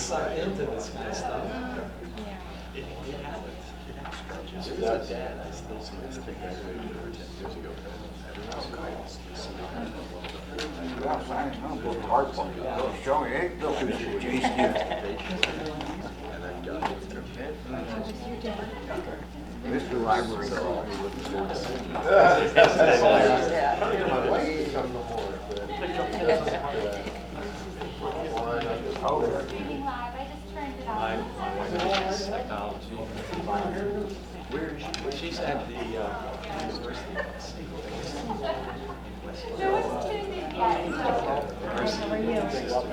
sucked into this kind of stuff. It happens. With my dad, I still see this thing graduated over 10 years ago. Everyone's calls. Hard for me. Show me, hey, look, it's Jason. And then got it through. Mr. Library. Reading live, I just turned it My on. wife is technology. Where is she? She's at the University of There was Tuesday yet,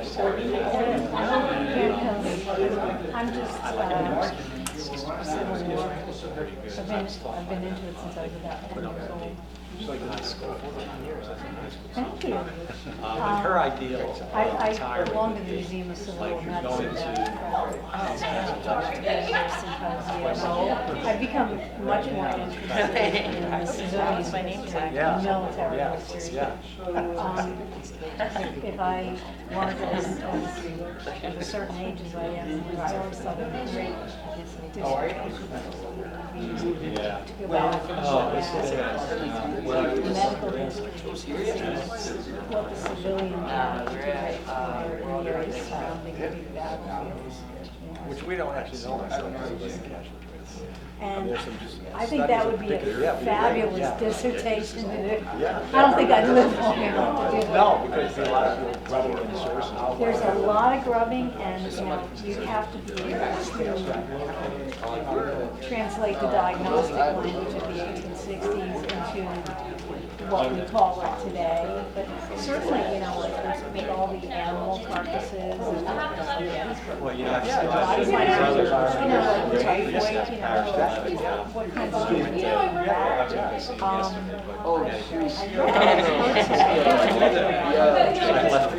so. How are you? I'm just, I've been into it since I was about 10 years old. She's like in high school, 14 years, I think, high school. Thank you. And her ideal I belong to the Museum of Civil like you're going Medicine. to I've become much more interested in the civilian military history. If I weren't as of a certain age as I am, I always thought it was great to go back and medical history, what the civilian years surrounding the battlefields. which we don't actually know ourselves. And I think that would be a fabulous dissertation to do. I don't think I'd live long enough to do that. No, because there's a lot of grubbing in the sources. There's a lot of grubbing, and you have to be able to translate the diagnostic language of the 1860s into what we call it today. But certainly, with all the animal carcasses and Well, you have body language, typhoid, what kinds of things we have.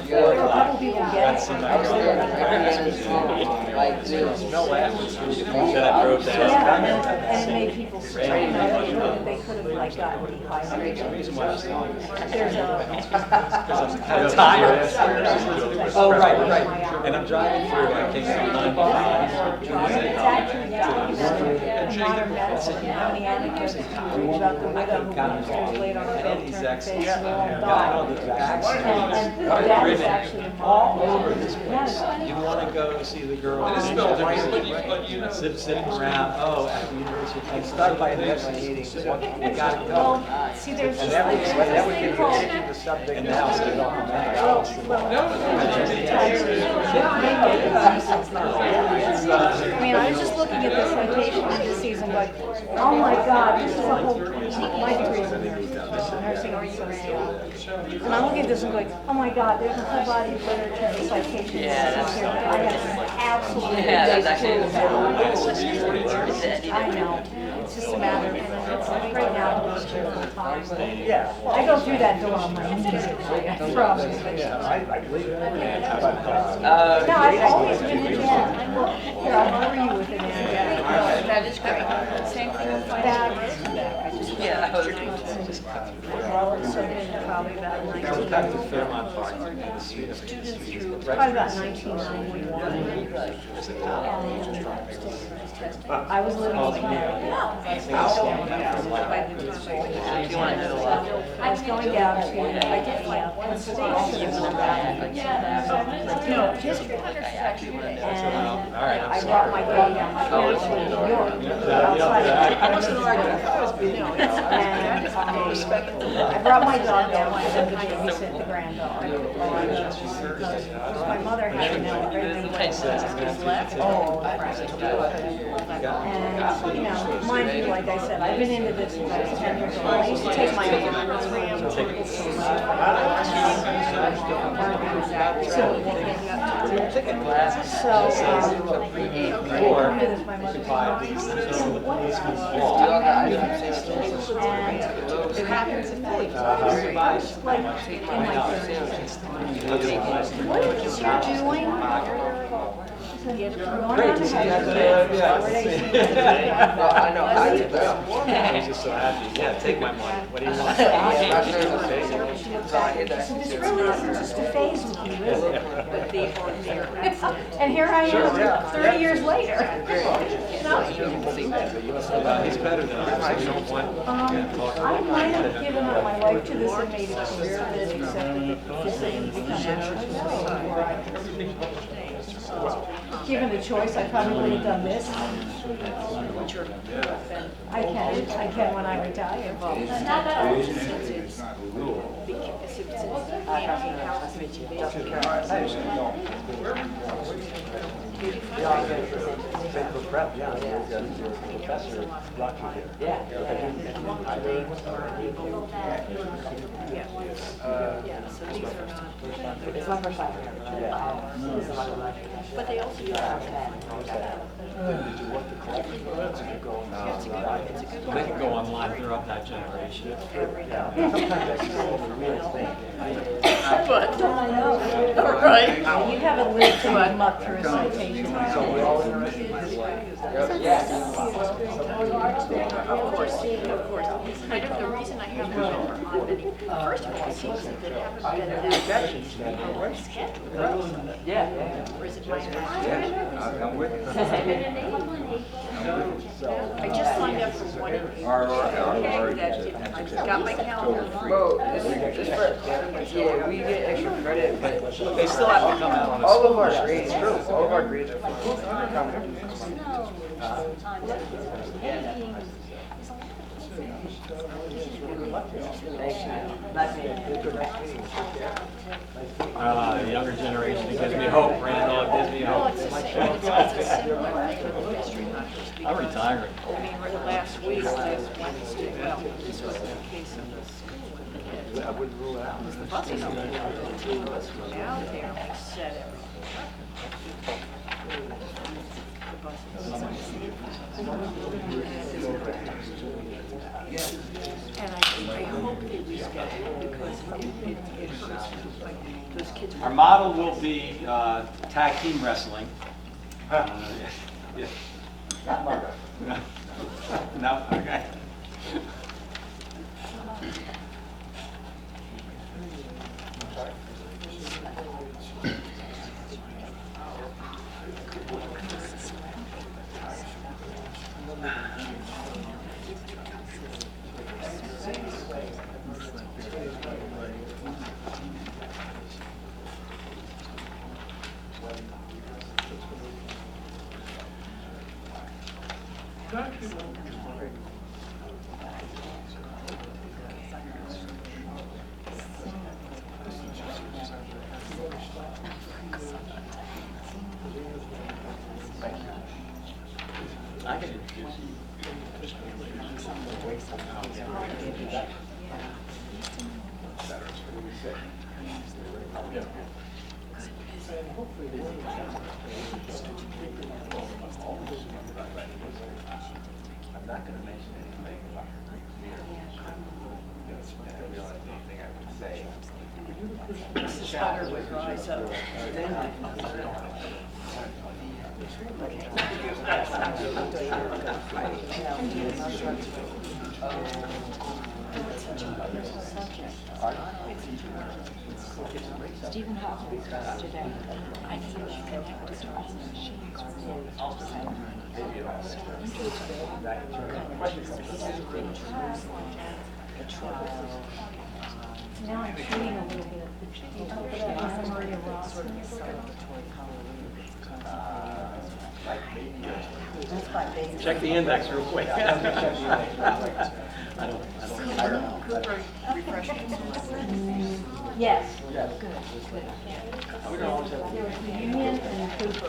There are a couple people getting it. And it made people sick. They could have gotten dehydrated. There's I'm tired. Oh, right. And I'm driving through, I came from 95. It's actually down in modern medicine. How many anecdotes about the widow who was laid on her bed, turned her face, and they all died. And that is actually all over this place. You want to go see the girl sitting around, at the University of Pennsylvania. By investigating, you got to go. Well, see, there's just like this thing called. The subject and the house they don't I mean, I was just looking at the citation indices and like, oh my God, this is a whole, my degree is in nursing research. And I'm looking at this and going, oh my God, there's a whole body of literature and citations. I have absolutely no clue about. I know. It's just a matter of, right now, it's full time. I go through that door on my knees. I promise. I believe it. No, I've always been in debt. Here, I'll cover you with it. That is great. Same thing with my dad. Yeah. Well, it's been probably about 1991. Probably about 1991. I was living in Canada. I was going down to Penn Station. No, just and I brought my dog down. My parents were in New York. And I brought my dog down for them to babysit the granddog. Because my mother had to know everything left. And, mind you, like I said, I've been into this since I was 10 years old. I used to take my own my mother it happens in like in my 30s. What is she doing? Going Great on to to see you. high school. Yeah. Where'd I see you? I know, I did that. I was just so happy. Yeah, take my money. What do you want? So this really isn't just a phase with you, is it? But the ordinary accident. And here I am, 30 years later. He's better than I was. You don't want. I might have given up my life to this and made a career of it, except that this didn't become given the choice, I probably would have done this. I can when I retire. So these are not. It's my first time. But they also use They can go online. They're of that generation. But, Don't I know? right. You haven't lived to come up through a citation. Of course. The reason I have first of all, it seems that they haven't been that scheduled. Or is it my I just signed up for one in I got my calendar free. Yeah, we get extra credit, but They still have to come out on a all school of our bus. grades, all of our grades are free. The younger generation, it gives me hope. Randall, it gives me Well, hope. it's the same, it's a similar thing with history, not just I'm because. retiring. I mean, last week, last Wednesday, well, this wasn't the case in the school with the kids. I wouldn't rule it out. It was the busing of the two of us went out there and we set everything. And I hope they reschedule because it hurts. Like, those kids. Our model will be tag team wrestling. Yeah. No, okay. I can introduce you. I'm not going to mention anything about her. The only thing I would say. Mrs. Hunter would rise up. Stephen Hawking was today. I think you should connect to all the machines. Now I'm cheating a little bit. You talk about Anna Maria Ross. Check the index real quick. I don't Cooper refreshments. Yes. Good, good. There was Union and Cooper.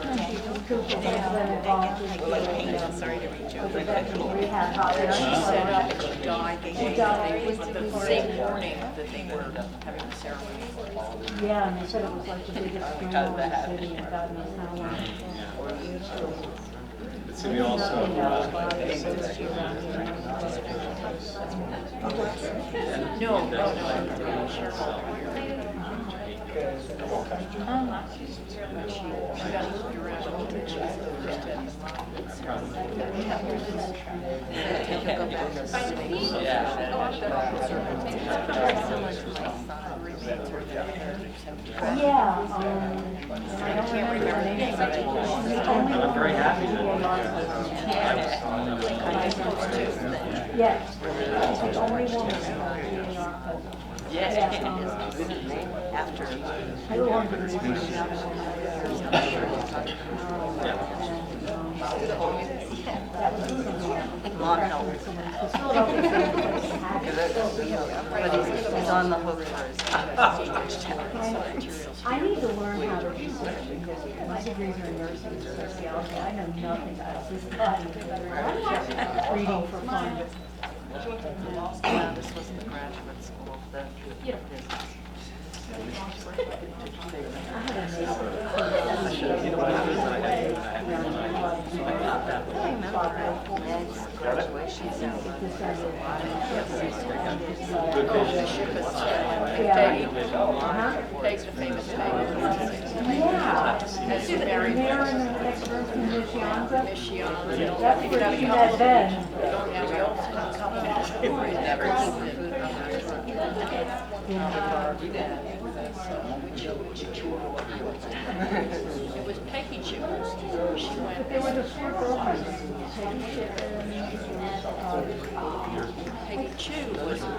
Cooper has been involved with the Sorry to reach out. with the veteran rehab hospital. She set up and she died. They She died. it was the same morning that they were having the ceremony. Yeah, and they said it was like the biggest funeral in the city, and God knows how long. So we also, No. She got moved around. Yeah, I don't remember the name of it. I'm very happy that. Yes, she's the only woman in New York. After. I love her. Long held. But he's on the hook for his I need to learn how to research because my degrees are in nursing and sociology. I know nothing about this stuff. Reading for fun. This was the graduate school, the business. Graduation Takes the famous yeah. And there in the next room from Michiana. That's where she had been. It was Peggy Chu. She went. But they were the four girlfriends. Peggy Chu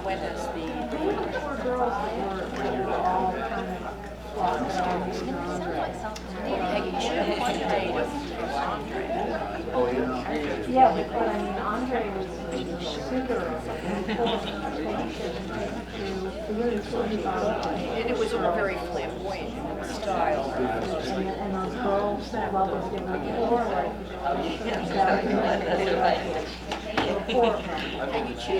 went as They were the four girls that were all kind of flocked around Peggy Chu dated Andre. yeah, but I mean, Andre was super And it was all very flamboyant in its style. and those girls that love was given a floor, Peggy Chu.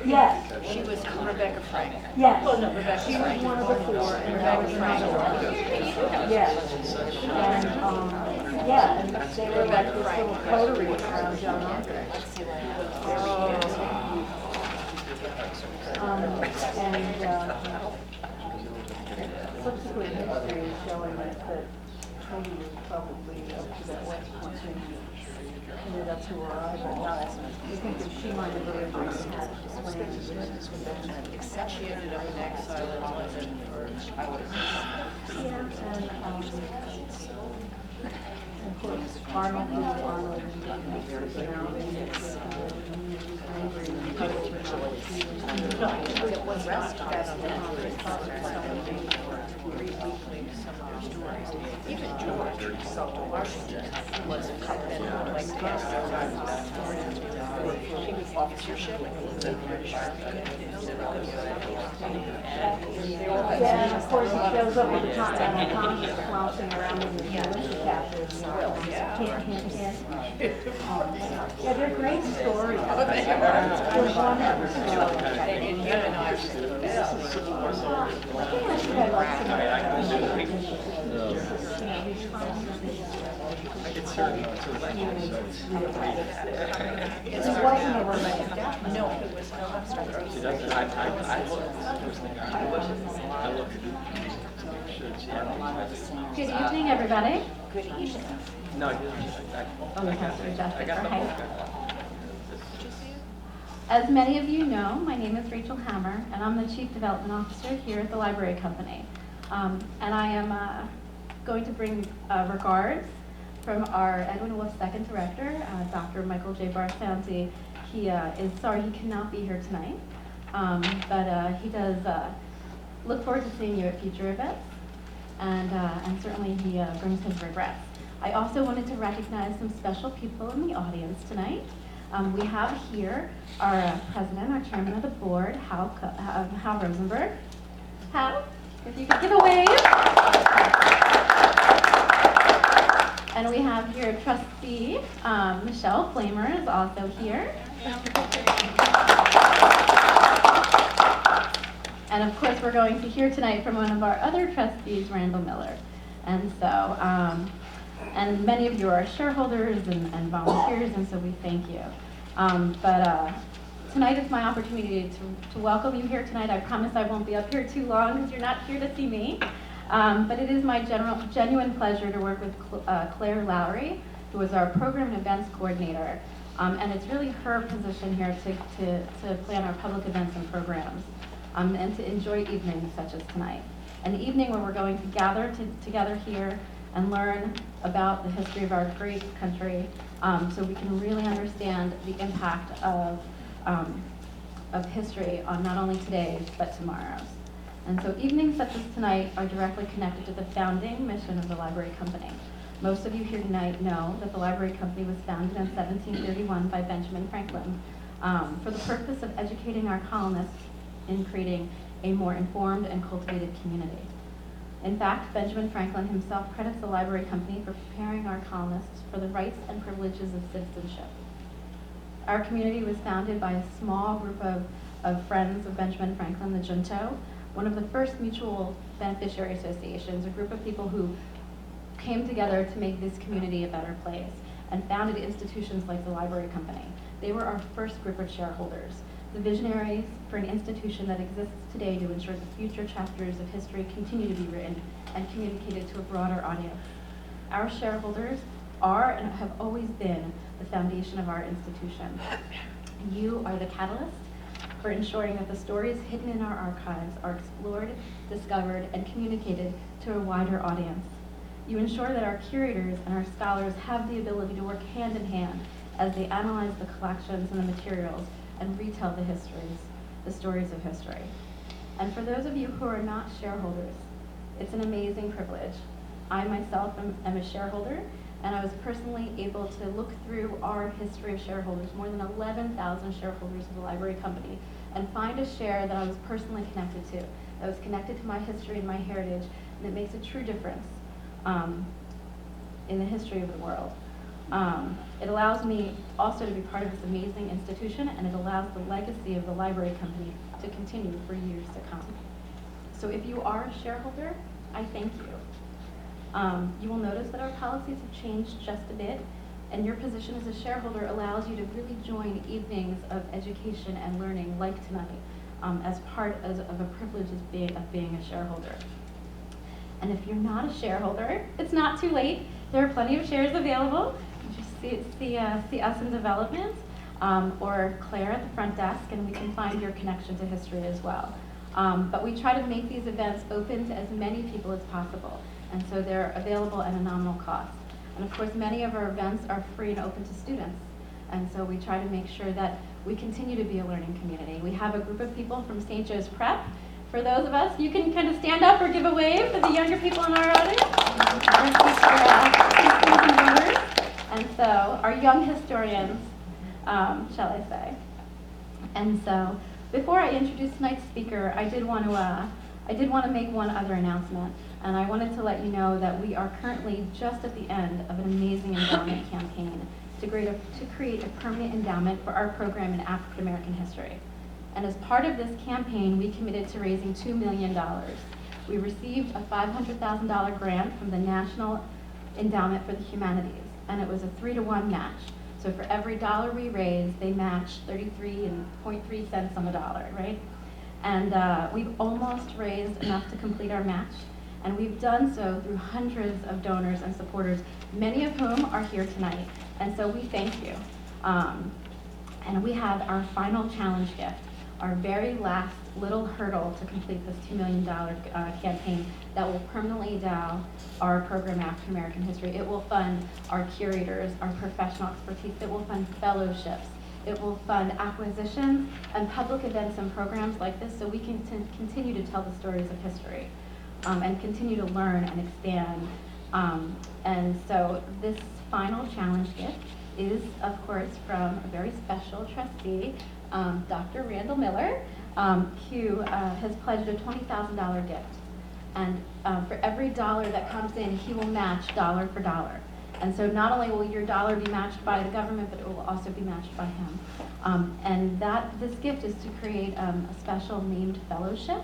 Yes. She was Rebecca Frank. Yes. Rebecca She was Frank. one of the four, and that was another one. Yes. And, yeah, and they were like this little coterie around John Andre. Subsequent history is showing that Toby was probably up to that West Point thing. Ended up to where I was. I think that she might have originally had land. Except she ended up in exile in London for, I would Yeah, and of course, Arnold was Arnold. it was rest even George Washington was coming like officership. Yeah, and of course he shows up with the Congress flouncing around in the militia captives. Hint, hint, hint. Yeah, they're great stories. There's one episode. They immunized the best. I think I should have liked some of It wasn't a romance. No, it was no. She doesn't, I looked. Should she have? Good evening, everybody. Good evening. No, I got the whole guy. As many of you know, my name is Rachel Hammer, and I'm the Chief Development Officer here at the Library Company. And I am going to bring regards from our Edwin Wolf Second Director, Dr. Michael J. Barsanti. He is sorry he cannot be here tonight, but he does look forward to seeing you at future events, and certainly he brings his regrets. I also wanted to recognize some special people in the audience tonight. We have here our president, our chairman of the board, Hal Rosenberg. Hal, if you could give a wave. And we have here trustee Michelle Flamer is also here. And of course, we're going to hear tonight from one of our other trustees, Randall Miller. And so, and many of you are shareholders and volunteers, and so we thank you. But Tonight is my opportunity to welcome you here tonight. I promise I won't be up here too long because you're not here to see me. But it is my genuine pleasure to work with Claire Lowry, who is our program and events coordinator. And it's really her position here to plan our public events and programs and to enjoy evenings such as tonight. An evening where we're going to gather together here and learn about the history of our great country so we can really understand the impact of history on not only today's but tomorrow's. And so evenings such as tonight are directly connected to the founding mission of the Library Company. Most of you here tonight know that the Library Company was founded in 1731 by Benjamin Franklin for the purpose of educating our colonists in creating a more informed and cultivated community. In fact, Benjamin Franklin himself credits the Library Company for preparing our colonists for the rights and privileges of citizenship. Our community was founded by a small group of friends of Benjamin Franklin, the Junto, one of the first mutual beneficiary associations, a group of people who came together to make this community a better place and founded institutions like the Library Company. They were our first group of shareholders, the visionaries for an institution that exists today to ensure the future chapters of history continue to be written and communicated to a broader audience. Our shareholders are and have always been the foundation of our institution. You are the catalyst for ensuring that the stories hidden in our archives are explored, discovered, and communicated to a wider audience. You ensure that our curators and our scholars have the ability to work hand in hand as they analyze the collections and the materials and retell the stories of history. And for those of you who are not shareholders, it's an amazing privilege. I myself am a shareholder, and I was personally able to look through our history of shareholders, more than 11,000 shareholders of the Library Company, and find a share that I was personally connected to, that was connected to my history and my heritage, and it makes a true difference in the history of the world. It allows me also to be part of this amazing institution, and it allows the legacy of the Library Company to continue for years to come. So if you are a shareholder, I thank you. You will notice that our policies have changed just a bit, and your position as a shareholder allows you to really join evenings of education and learning like tonight as part of a privilege of being a shareholder. And if you're not a shareholder, it's not too late. There are plenty of shares available. You just see us in development or Claire at the front desk, and we can find your connection to history as well. But we try to make these events open to as many people as possible. And so they're available at a nominal cost. And of course, many of our events are free and open to students. And so we try to make sure that we continue to be a learning community. We have a group of people from St. Joe's Prep. For those of us, you can kind of stand up or give a wave for the younger people in our audience. And so our young historians, shall I say. And so before I introduce tonight's speaker, I did want to make one other announcement. And I wanted to let you know that we are currently just at the end of an amazing endowment campaign to create a permanent endowment for our program in African American history. And as part of this campaign, we committed to raising $2 million. We received a $500,000 grant from the National Endowment for the Humanities, and it was a 3-to-1 match. So for every dollar we raised, they matched 33.3 cents on the dollar, right? And we've almost raised enough to complete our match. And we've done so through hundreds of donors and supporters, many of whom are here tonight. And so we thank you. And we have our final challenge gift, our very last little hurdle to complete this $2 million campaign that will permanently endow our program African American history. It will fund our curators, our professional expertise. It will fund fellowships. It will fund acquisitions and public events and programs like this so we can continue to tell the stories of history. And continue to learn and expand. And so this final challenge gift is, of course, from a very special trustee, Dr. Randall Miller, who has pledged a $20,000 gift. And for every dollar that comes in, he will match dollar for dollar. And so not only will your dollar be matched by the government, but it will also be matched by him. And this gift is to create a special named fellowship.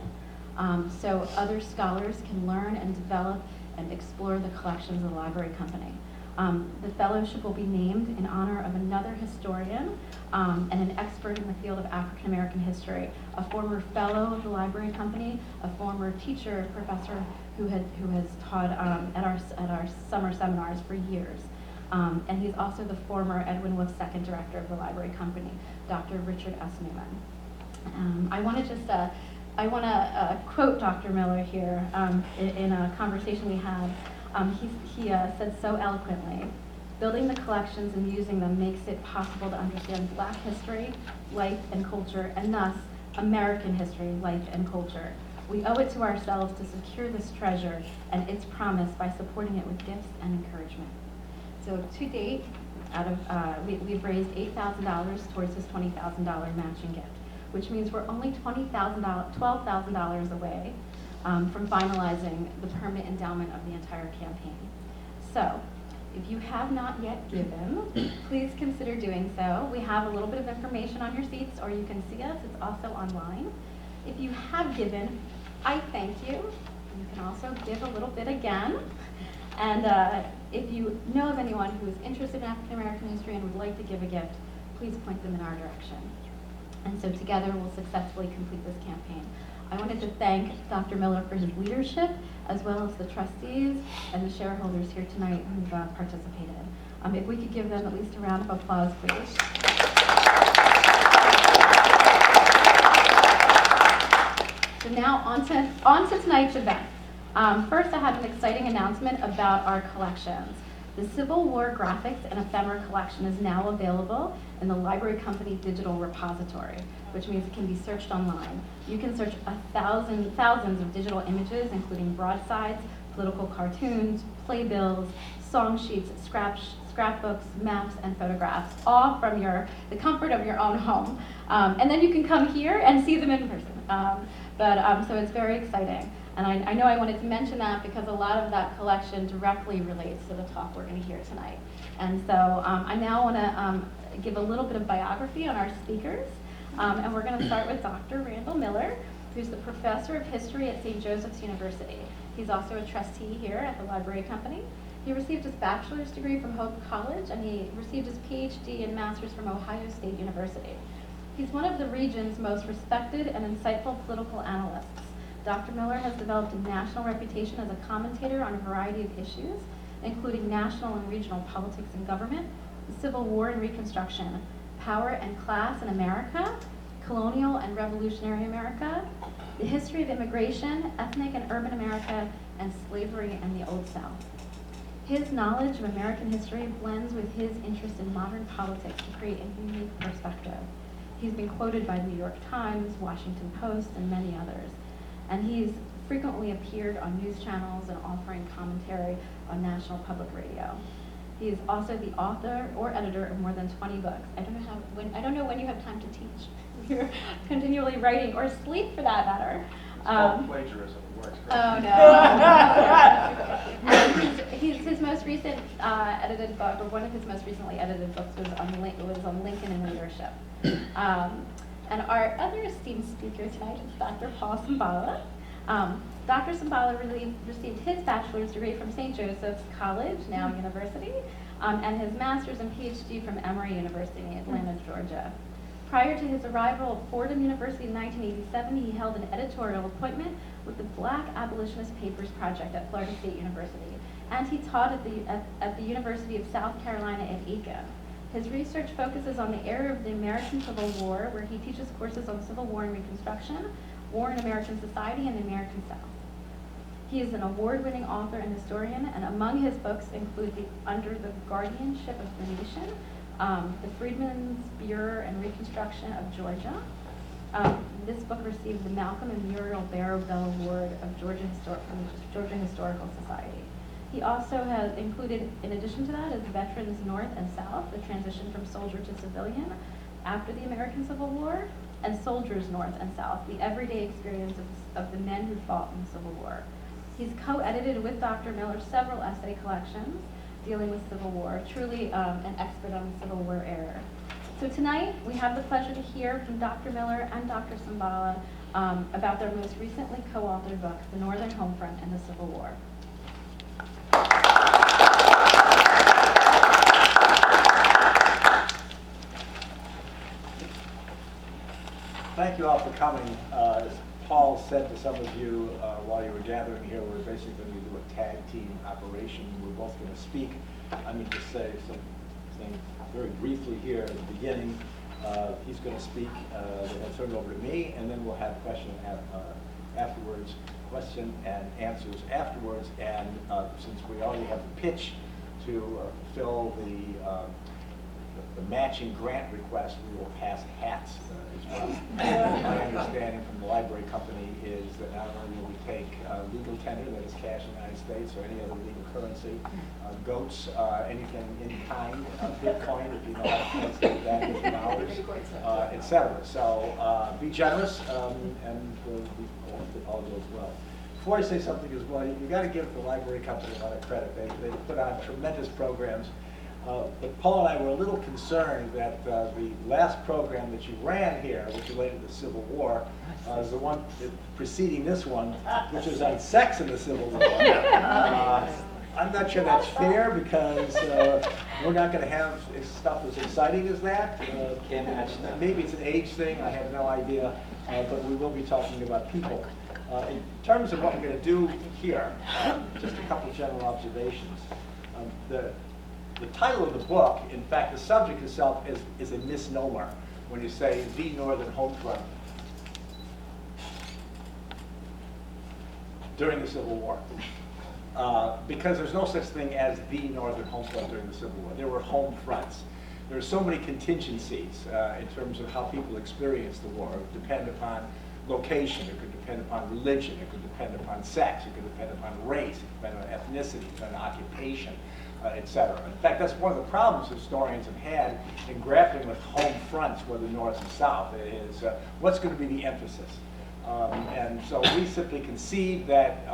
So other scholars can learn and develop and explore the collections of the Library Company. The fellowship will be named in honor of another historian and an expert in the field of African American history, a former fellow of the Library Company, a former teacher, professor who has taught at our summer seminars for years. And he's also the former Edwin Wolf's second director of the Library Company, Dr. Richard S. Newman. I want to quote Dr. Miller here in a conversation we had. He said so eloquently, "Building the collections and using them makes it possible to understand Black history, life, and culture, and thus American history, life, and culture. We owe it to ourselves to secure this treasure and its promise by supporting it with gifts and encouragement." So to date, we've raised $8,000 towards his $20,000 matching gift, which means we're only $12,000 away from finalizing the permanent endowment of the entire campaign. So, if you have not yet given, please consider doing so. We have a little bit of information on your seats, or you can see us. It's also online. If you have given, I thank you. You can also give a little bit again. And if you know of anyone who is interested in African American history and would like to give a gift, please point them in our direction. And so together we'll successfully complete this campaign. I wanted to thank Dr. Miller for his leadership, as well as the trustees and the shareholders here tonight who've participated. If we could give them at least a round of applause, please. So now on to tonight's event. First, I have an exciting announcement about our collections. The Civil War Graphics and Ephemera collection is now available in the Library Company digital repository, which means it can be searched online. You can search thousands of digital images, including broadsides, political cartoons, playbills, song sheets, scrapbooks, maps, and photographs, all from the comfort of your own home. And then you can come here and see them in person. So it's very exciting. And I know I wanted to mention that because a lot of that collection directly relates to the talk we're going to hear tonight. And so I now want to give a little bit of biography on our speakers. And we're going to start with Dr. Randall Miller, who's the professor of history at St. Joseph's University. He's also a trustee here at the Library Company. He received his bachelor's degree from Hope College, and he received his PhD and master's from Ohio State University. He's one of the region's most respected and insightful political analysts. Dr. Miller has developed a national reputation as a commentator on a variety of issues, including national and regional politics and government, the Civil War and Reconstruction, power and class in America, colonial and revolutionary America, the history of immigration, ethnic and urban America, and slavery and the Old South. His knowledge of American history blends with his interest in modern politics to create a unique perspective. He's been quoted by the New York Times, Washington Post, and many others. And he's frequently appeared on news channels and offering commentary on National Public Radio. He is also the author or editor of more than 20 books. I don't know when you have time to teach. You're continually writing, or sleep for that matter. Plagiarism works. Oh no. His most recent edited book, or one of his most recently edited books, was on Lincoln and leadership. And our other esteemed speaker tonight is Dr. Paul Cimbala. Dr. Cimbala received his bachelor's degree from St. Joseph's College, now University, and his master's and PhD from Emory University in Atlanta, Georgia. Prior to his arrival at Fordham University in 1987, he held an editorial appointment with the Black Abolitionist Papers Project at Florida State University, and he taught at the University of South Carolina at Aiken. His research focuses on the era of the American Civil War, where he teaches courses on Civil War and Reconstruction, War in American Society, and the American South. He is an award-winning author and historian, and among his books include Under the Guardianship of the Nation, The Freedmen's Bureau and Reconstruction of Georgia. This book received the Malcolm and Muriel Barrow Bell Award of Georgia Historical Society. He also has included, in addition to that, is Veterans North and South, the transition from soldier to civilian after the American Civil War, and Soldiers North and South, the everyday experience of the men who fought in the Civil War. He's co-edited with Dr. Miller several essay collections dealing with Civil War, truly an expert on the Civil War era. So tonight, we have the pleasure to hear from Dr. Miller and Dr. Cimbala about their most recently co-authored book, The Northern Homefront and the Civil War. thank you all for coming. As Paul said to some of you while you were gathering here, we're basically going to do a tag team operation. We're both going to speak. I'm going to just say something very briefly here at the beginning. He's going to speak, then he'll turn it over to me, and then we'll have afterwards, question and answers afterwards. And since we already have the pitch to fill the matching grant request, we will pass hats as well. My understanding from the library company is that not only will we take legal tender, that is cash in the United States, or any other legal currency, goats, anything in kind, Bitcoin, if you know how to translate that into dollars, etc. So be generous, and all goes well. Before I say something as well, you got to give the library company a lot of credit. They put on tremendous programs. But Paul and I were a little concerned that the last program that you ran here, which related to the Civil War, is the one preceding this one, which was on sex in the Civil War. I'm not sure that's fair because we're not going to have stuff as exciting as that. Can't match that. Maybe it's an age thing, I have no idea, but we will be talking about people. In terms of what we're going to do here, just a couple of general observations. The title of the book, in fact, the subject itself is a misnomer when you say the Northern Homefront during the Civil War. Because there's no such thing as the Northern Homefront during the Civil War. There were home fronts. There are so many contingencies in terms of how people experience the war. It would depend upon location, it could depend upon religion, it could depend upon sex, it could depend upon race, it could depend on ethnicity, it could depend on occupation, etc. In fact, that's one of the problems historians have had in grappling with home fronts, whether north and south, is what's going to be the emphasis. And so we simply concede that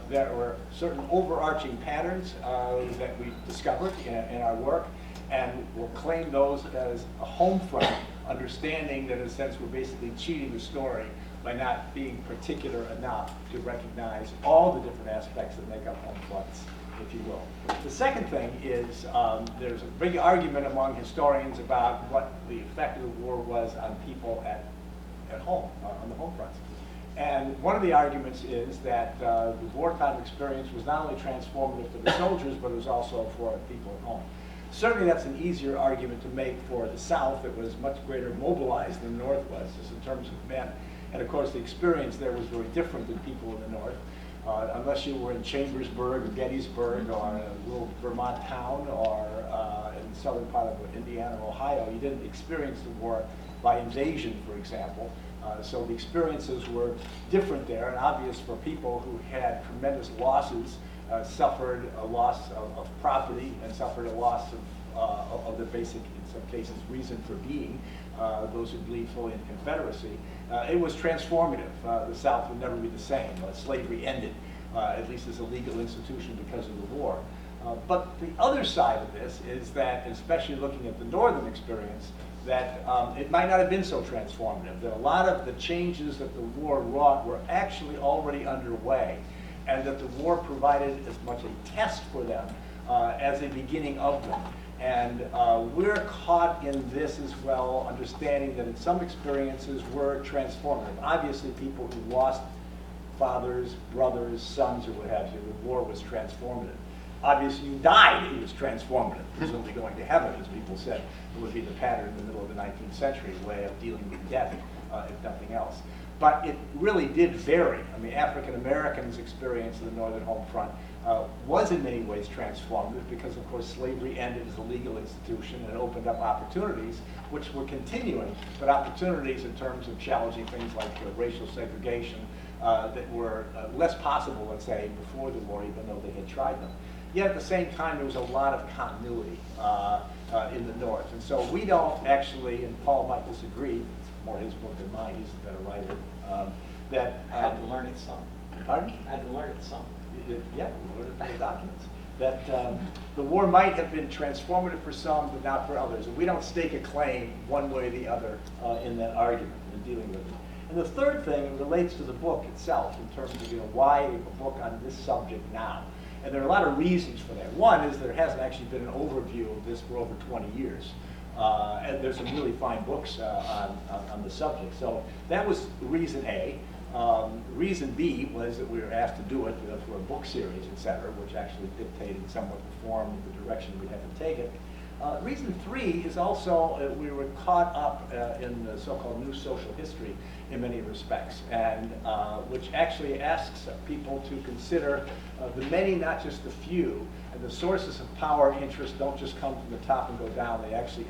there were certain overarching patterns that we discovered in our work, and we'll claim those as a home front, understanding that in a sense we're basically cheating the story by not being particular enough to recognize all the different aspects that make up home fronts, if you will. The second thing is there's a big argument among historians about what the effect of the war was on people at home, on the home fronts. And one of the arguments is that the wartime experience was not only transformative for the soldiers, but it was also for people at home. Certainly that's an easier argument to make for the South that was much greater mobilized than the North was, just in terms of men. And of course the experience there was very different than people in the North. Unless you were in Chambersburg or Gettysburg or a little Vermont town or in the southern part of Indiana or Ohio, you didn't experience the war by invasion, for example. So the experiences were different there, and obvious for people who had tremendous losses, suffered a loss of property and suffered a loss of the basic, in some cases, reason for being, those who believed fully in Confederacy. It was transformative. The South would never be the same. Slavery ended, at least as a legal institution because of the war. But the other side of this is that, especially looking at the Northern experience, that it might not have been so transformative. That a lot of the changes that the war wrought were actually already underway, and that the war provided as much a test for them as a beginning of them. And we're caught in this as well, understanding that in some experiences were transformative. Obviously, people who lost fathers, brothers, sons, or what have you, the war was transformative. Obviously, you died, it was transformative. Presumably going to heaven, as people said, it would be the pattern in the middle of the 19th century, way of dealing with death, if nothing else. But it really did vary. I mean, African Americans' experience of the Northern Home Front was in many ways transformative because, of course, slavery ended as a legal institution and opened up opportunities, which were continuing, but opportunities in terms of challenging things like racial segregation that were less possible, let's say, before the war, even though they had tried them. Yet at the same time, there was a lot of continuity in the North. And so we don't actually, and Paul might disagree, it's more his book than mine, he's a better writer, that... I had to learn it some. Pardon? I had to learn it some. Yeah, we learned it from the documents. That the war might have been transformative for some, but not for others. And we don't stake a claim one way or the other in that argument, in dealing with it. And the third thing relates to the book itself, in terms of why a book on this subject now. And there are a lot of reasons for that. One is there hasn't actually been an overview of this for over 20 years. And there's some really fine books on the subject. So that was reason A. Reason B was that we were asked to do it for a book series, et cetera, which actually dictated somewhat the form of the direction we had to take it. Reason 3 is also we were caught up in the so-called new social history in many respects, and which actually asks people to consider the many, not just the few, and the sources of power and interest don't just come from the top and go down, they actually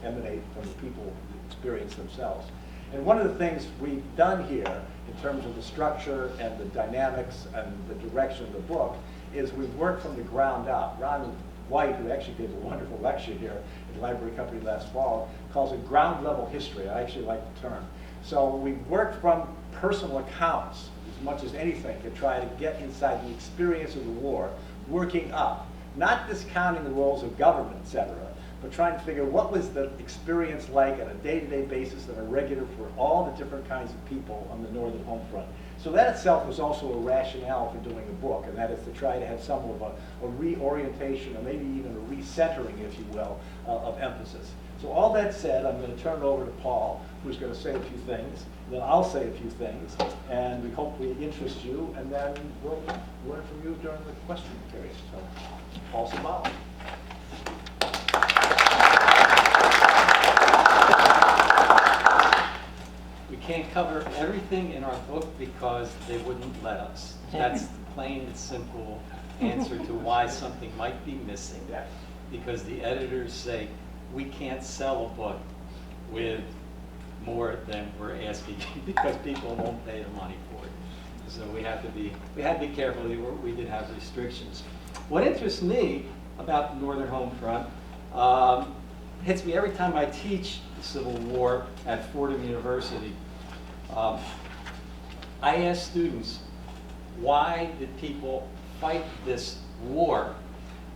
emanate from the people who experience themselves. And one of the things we've done here in terms of the structure and the dynamics and the direction of the book is we've worked from the ground up. Ron White, who actually gave a wonderful lecture here at the Library Company last fall, calls it ground level history. I actually like the term. So we've worked from personal accounts as much as anything to try to get inside the experience of the war, working up, not discounting the roles of government, et cetera, but trying to figure what was the experience like on a day-to-day basis and a regular for all the different kinds of people on the northern home front. So that itself was also a rationale for doing a book, and that is to try to have some of a reorientation, or maybe even a recentering, if you will, of emphasis. So all that said, I'm going to turn it over to Paul, who's going to say a few things, then I'll say a few things, and we hope we interest you, and then we'll learn from you during the question period. So, Paul Cimbala. We can't cover everything in our book because they wouldn't let us. That's the plain and simple answer to why something might be missing. Because the editors say, we can't sell a book with more than we're asking because people won't pay the money for it. So we had to be careful. We did have restrictions. What interests me about the Northern Home Front hits me every time I teach the Civil War at Fordham University. I ask students, why did people fight this war?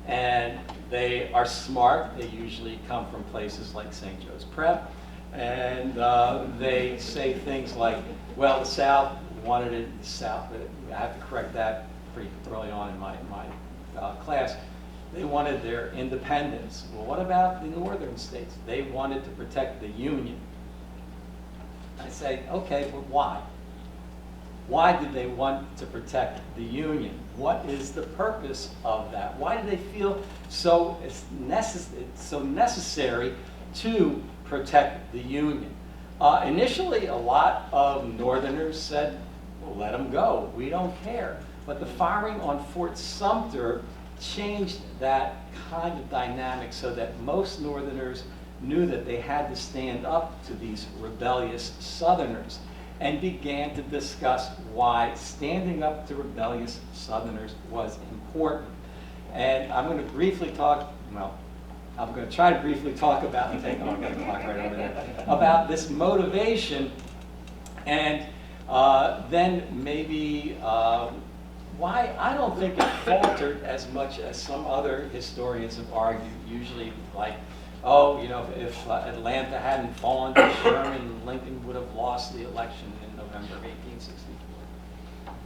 And they are smart. They usually come from places like St. Joe's Prep. And they say things like, well, the South wanted it, the South, I have to correct that pretty early on in my class. They wanted their independence. Well, what about the northern states? They wanted to protect the Union. I say, okay, but why? Why did they want to protect the Union? What is the purpose of that? Why do they feel so necessary to protect the Union? Initially, a lot of Northerners said, well, let them go. We don't care. But the firing on Fort Sumter changed that kind of dynamic so that most Northerners knew that they had to stand up to these rebellious Southerners and began to discuss why standing up to rebellious Southerners was important. And I'm going to briefly talk, well, I'm going to try to briefly talk about, I've got a clock right over there, about this motivation, and then maybe why I don't think it faltered as much as some other historians have argued, usually like, oh, you know, if Atlanta hadn't fallen to Sherman, Lincoln would have lost the election in November of 1864.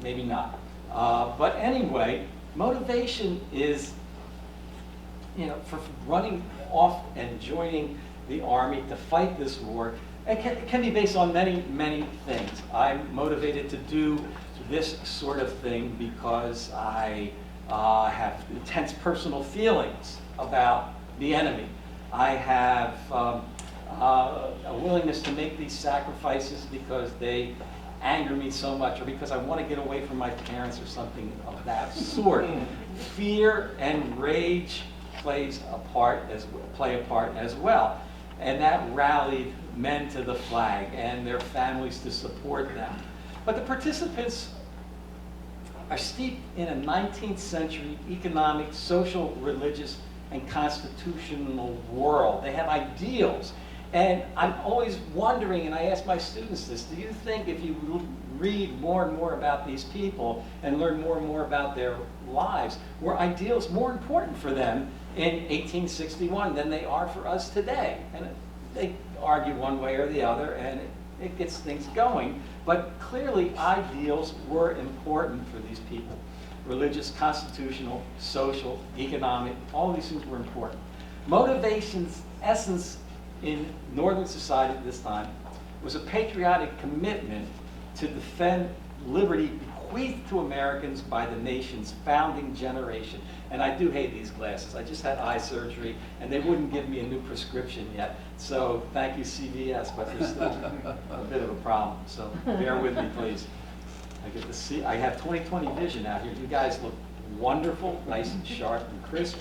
Maybe not. But anyway, motivation is, you know, for running off and joining the Army to fight this war. It can be based on many, many things. I'm motivated to do this sort of thing because I have intense personal feelings about the enemy. I have a willingness to make these sacrifices because they anger me so much, or because I want to get away from my parents or something of that sort. Fear and rage play a part as well. And that rallied men to the flag and their families to support them. But the participants are steeped in a 19th century economic, social, religious, and constitutional world. They have ideals. And I'm always wondering, and I ask my students this, do you think if you read more and more about these people and learn more and more about their lives, were ideals more important for them in 1861 than they are for us today? And they argue one way or the other, and it gets things going. But clearly, ideals were important for these people. Religious, constitutional, social, economic, all these things were important. Motivations essence in Northern society at this time was a patriotic commitment to defend liberty bequeathed to Americans by the nation's founding generation. And I do hate these glasses. I just had eye surgery, and they wouldn't give me a new prescription yet. So thank you, CVS, but there's still a bit of a problem. So bear with me, please. I get to see. I have 20/20 vision out here. You guys look wonderful, nice and sharp and crisp.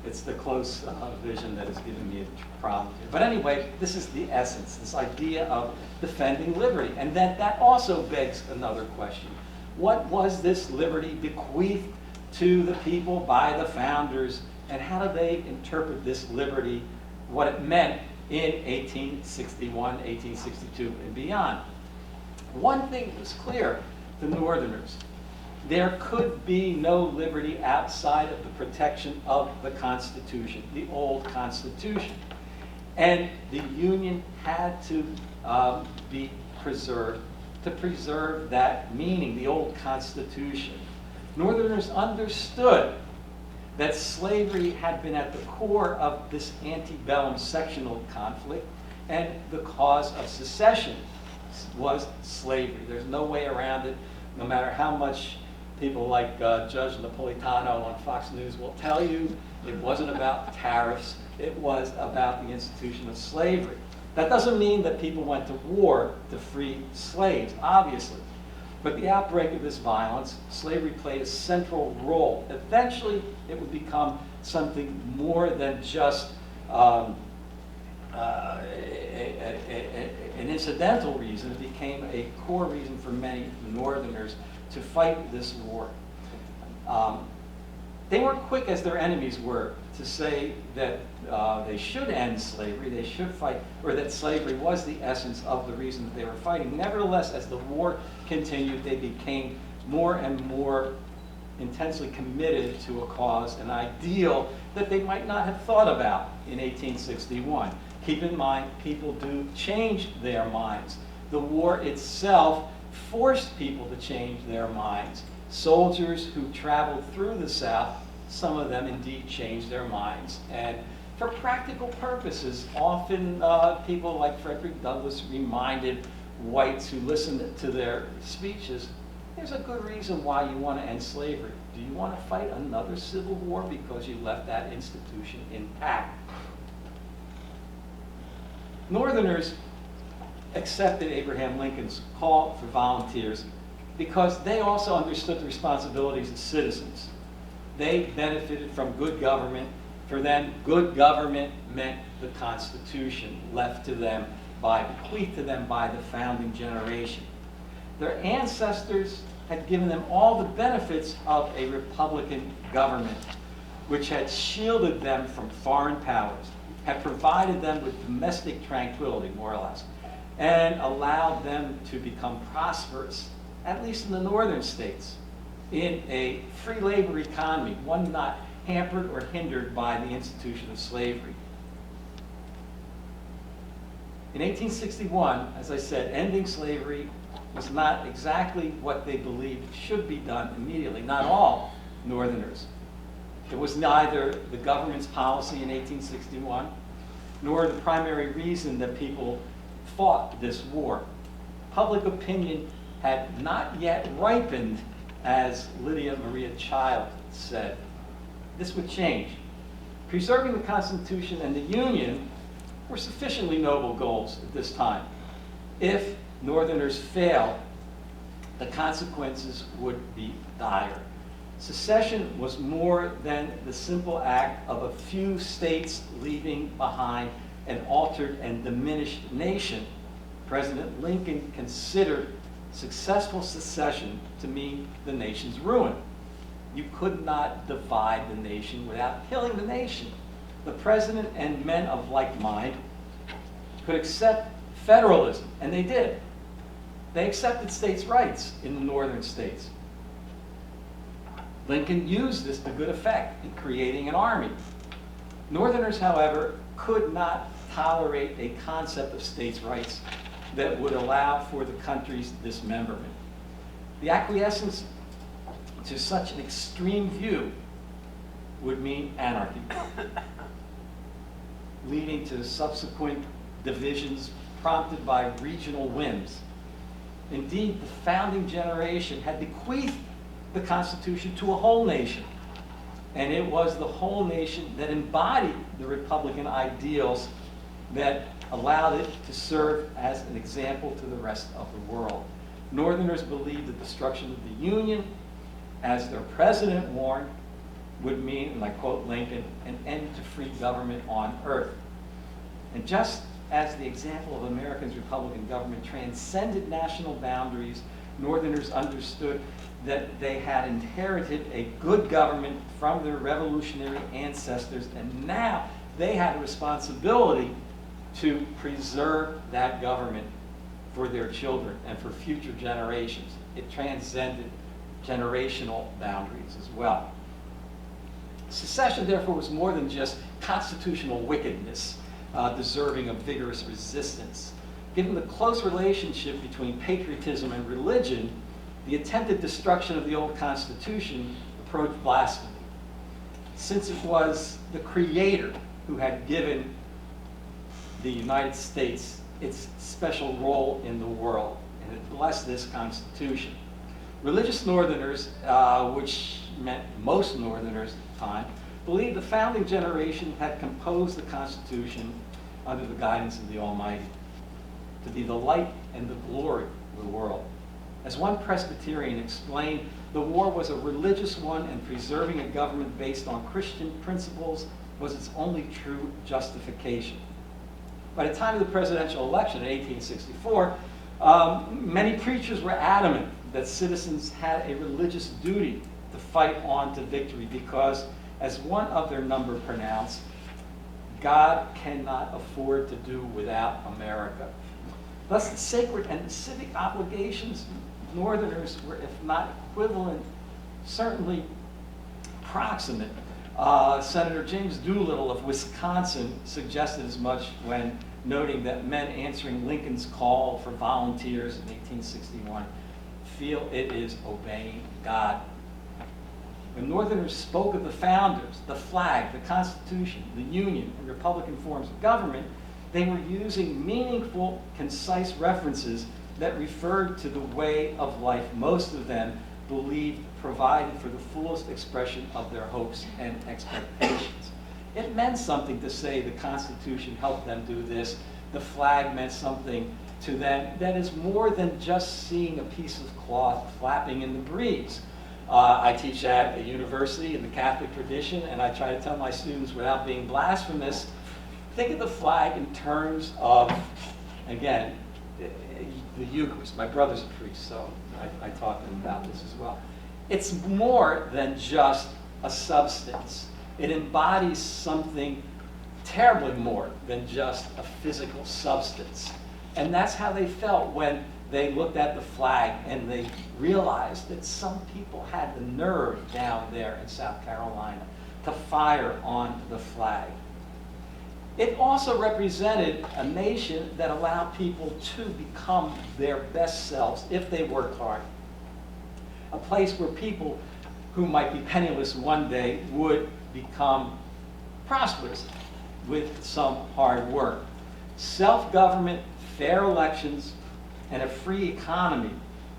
It's the close vision that is giving me a problem here. But anyway, this is the essence, this idea of defending liberty. And that also begs another question. What was this liberty bequeathed to the people by the founders, and how do they interpret this liberty, what it meant in 1861, 1862, and beyond? One thing was clear to Northerners. There could be no liberty outside of the protection of the Constitution, the old Constitution. And the Union had to be preserved to preserve that meaning, the old Constitution. Northerners understood that slavery had been at the core of this antebellum sectional conflict, and the cause of secession was slavery. There's no way around it, no matter how much people like Judge Napolitano on Fox News will tell you. It wasn't about tariffs, it was about the institution of slavery. That doesn't mean that people went to war to free slaves, obviously. But the outbreak of this violence, slavery played a central role. Eventually, it would become something more than just an incidental reason. It became a core reason for many Northerners to fight this war. They weren't quick as their enemies were to say that they should end slavery, they should fight, or that slavery was the essence of the reason that they were fighting. Nevertheless, as the war continued, they became more and more intensely committed to a cause, an ideal that they might not have thought about in 1861. Keep in mind, people do change their minds. The war itself forced people to change their minds. Soldiers who traveled through the South, some of them indeed changed their minds. And for practical purposes, often people like Frederick Douglass reminded whites who listened to their speeches, there's a good reason why you want to end slavery. Do you want to fight another civil war because you left that institution intact? Northerners accepted Abraham Lincoln's call for volunteers because they also understood the responsibilities as citizens. They benefited from good government. For them, good government meant the Constitution left to them bequeathed to them by the founding generation. Their ancestors had given them all the benefits of a Republican government, which had shielded them from foreign powers, had provided them with domestic tranquility, more or less, and allowed them to become prosperous, at least in the northern states, in a free labor economy, one not hampered or hindered by the institution of slavery. In 1861, as I said, ending slavery was not exactly what they believed should be done immediately, not all Northerners. It was neither the government's policy in 1861, nor the primary reason that people fought this war. Public opinion had not yet ripened, as Lydia Maria Child said. This would change. Preserving the Constitution and the Union were sufficiently noble goals at this time. If Northerners failed, the consequences would be dire. Secession was more than the simple act of a few states leaving behind an altered and diminished nation. President Lincoln considered successful secession to mean the nation's ruin. You could not divide the nation without killing the nation. The president and men of like mind could accept federalism, and they did. They accepted states' rights in the northern states. Lincoln used this to good effect in creating an army. Northerners, however, could not tolerate a concept of states' rights that would allow for the country's dismemberment. The acquiescence to such an extreme view would mean anarchy. leading to subsequent divisions prompted by regional whims. Indeed, the founding generation had bequeathed the Constitution to a whole nation, and it was the whole nation that embodied the Republican ideals that allowed it to serve as an example to the rest of the world. Northerners believed the destruction of the Union, as their president warned, would mean, and I quote Lincoln, an end to free government on earth. And just as the example of America's Republican government transcended national boundaries, Northerners understood that they had inherited a good government from their revolutionary ancestors, and now they had a responsibility to preserve that government for their children and for future generations. It transcended generational boundaries as well. Secession, therefore, was more than just constitutional wickedness, deserving of vigorous resistance. Given the close relationship between patriotism and religion, the attempted destruction of the old Constitution approached blasphemy, since it was the Creator who had given the United States its special role in the world, and it blessed this Constitution. Religious Northerners, which meant most Northerners at the time, believed the founding generation had composed the Constitution under the guidance of the Almighty to be the light and the glory of the world. As one Presbyterian explained, the war was a religious one, and preserving a government based on Christian principles was its only true justification. By the time of the presidential election in 1864, many preachers were adamant that citizens had a religious duty to fight on to victory because, as one of their number pronounced, God cannot afford to do without America. Thus, the sacred and the civic obligations of Northerners were, if not equivalent, certainly proximate. Senator James Doolittle of Wisconsin suggested as much when noting that men answering Lincoln's call for volunteers in 1861 feel it is obeying God. When Northerners spoke of the founders, the flag, the Constitution, the Union, and Republican forms of government, they were using meaningful, concise references that referred to the way of life most of them believed provided for the fullest expression of their hopes and expectations. It meant something to say the Constitution helped them do this. The flag meant something to them that is more than just seeing a piece of cloth flapping in the breeze. I teach at a university in the Catholic tradition, and I try to tell my students without being blasphemous, think of the flag in terms of, again, the Eucharist. My brother's a priest, so I taught them about this as well. It's more than just a substance. It embodies something terribly more than just a physical substance. And that's how they felt when they looked at the flag and they realized that some people had the nerve down there in South Carolina to fire on the flag. It also represented a nation that allowed people to become their best selves if they worked hard. A place where people who might be penniless one day would become prosperous with some hard work. Self-government, fair elections, and a free economy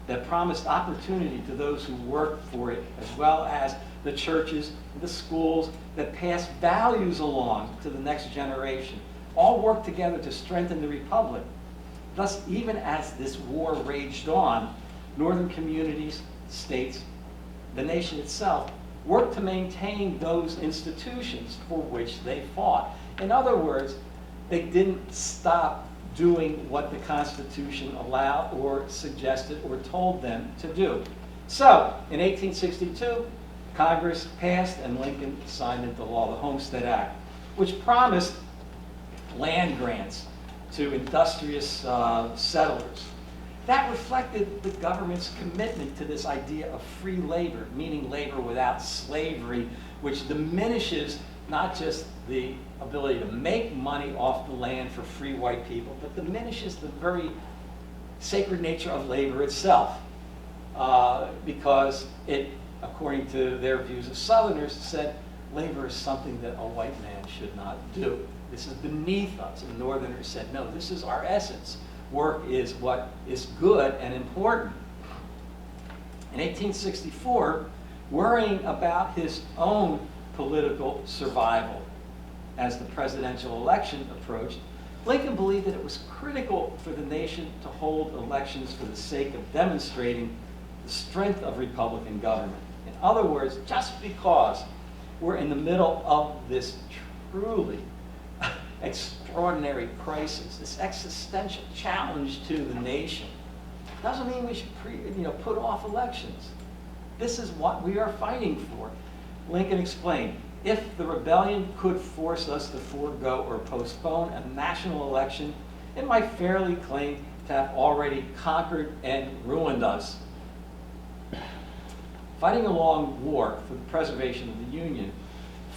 that promised opportunity to those who worked for it, as well as the churches, the schools that passed values along to the next generation, all worked together to strengthen the republic. Thus, even as this war raged on, northern communities, states, the nation itself, worked to maintain those institutions for which they fought. In other words, they didn't stop doing what the Constitution allowed or suggested or told them to do. So, in 1862, Congress passed and Lincoln signed into law the Homestead Act, which promised land grants to industrious settlers. That reflected the government's commitment to this idea of free labor, meaning labor without slavery, which diminishes not just the ability to make money off the land for free white people, but diminishes the very sacred nature of labor itself, because it, according to their views of Southerners, said labor is something that a white man should not do. This is beneath us. And Northerners said, no, this is our essence. Work is what is good and important. In 1864, worrying about his own political survival as the presidential election approached, Lincoln believed that it was critical for the nation to hold elections for the sake of demonstrating the strength of Republican government. In other words, just because we're in the middle of this truly extraordinary crisis, this existential challenge to the nation, doesn't mean we should put off elections. This is what we are fighting for. Lincoln explained, if the rebellion could force us to forego or postpone a national election, it might fairly claim to have already conquered and ruined us. Fighting a long war for the preservation of the Union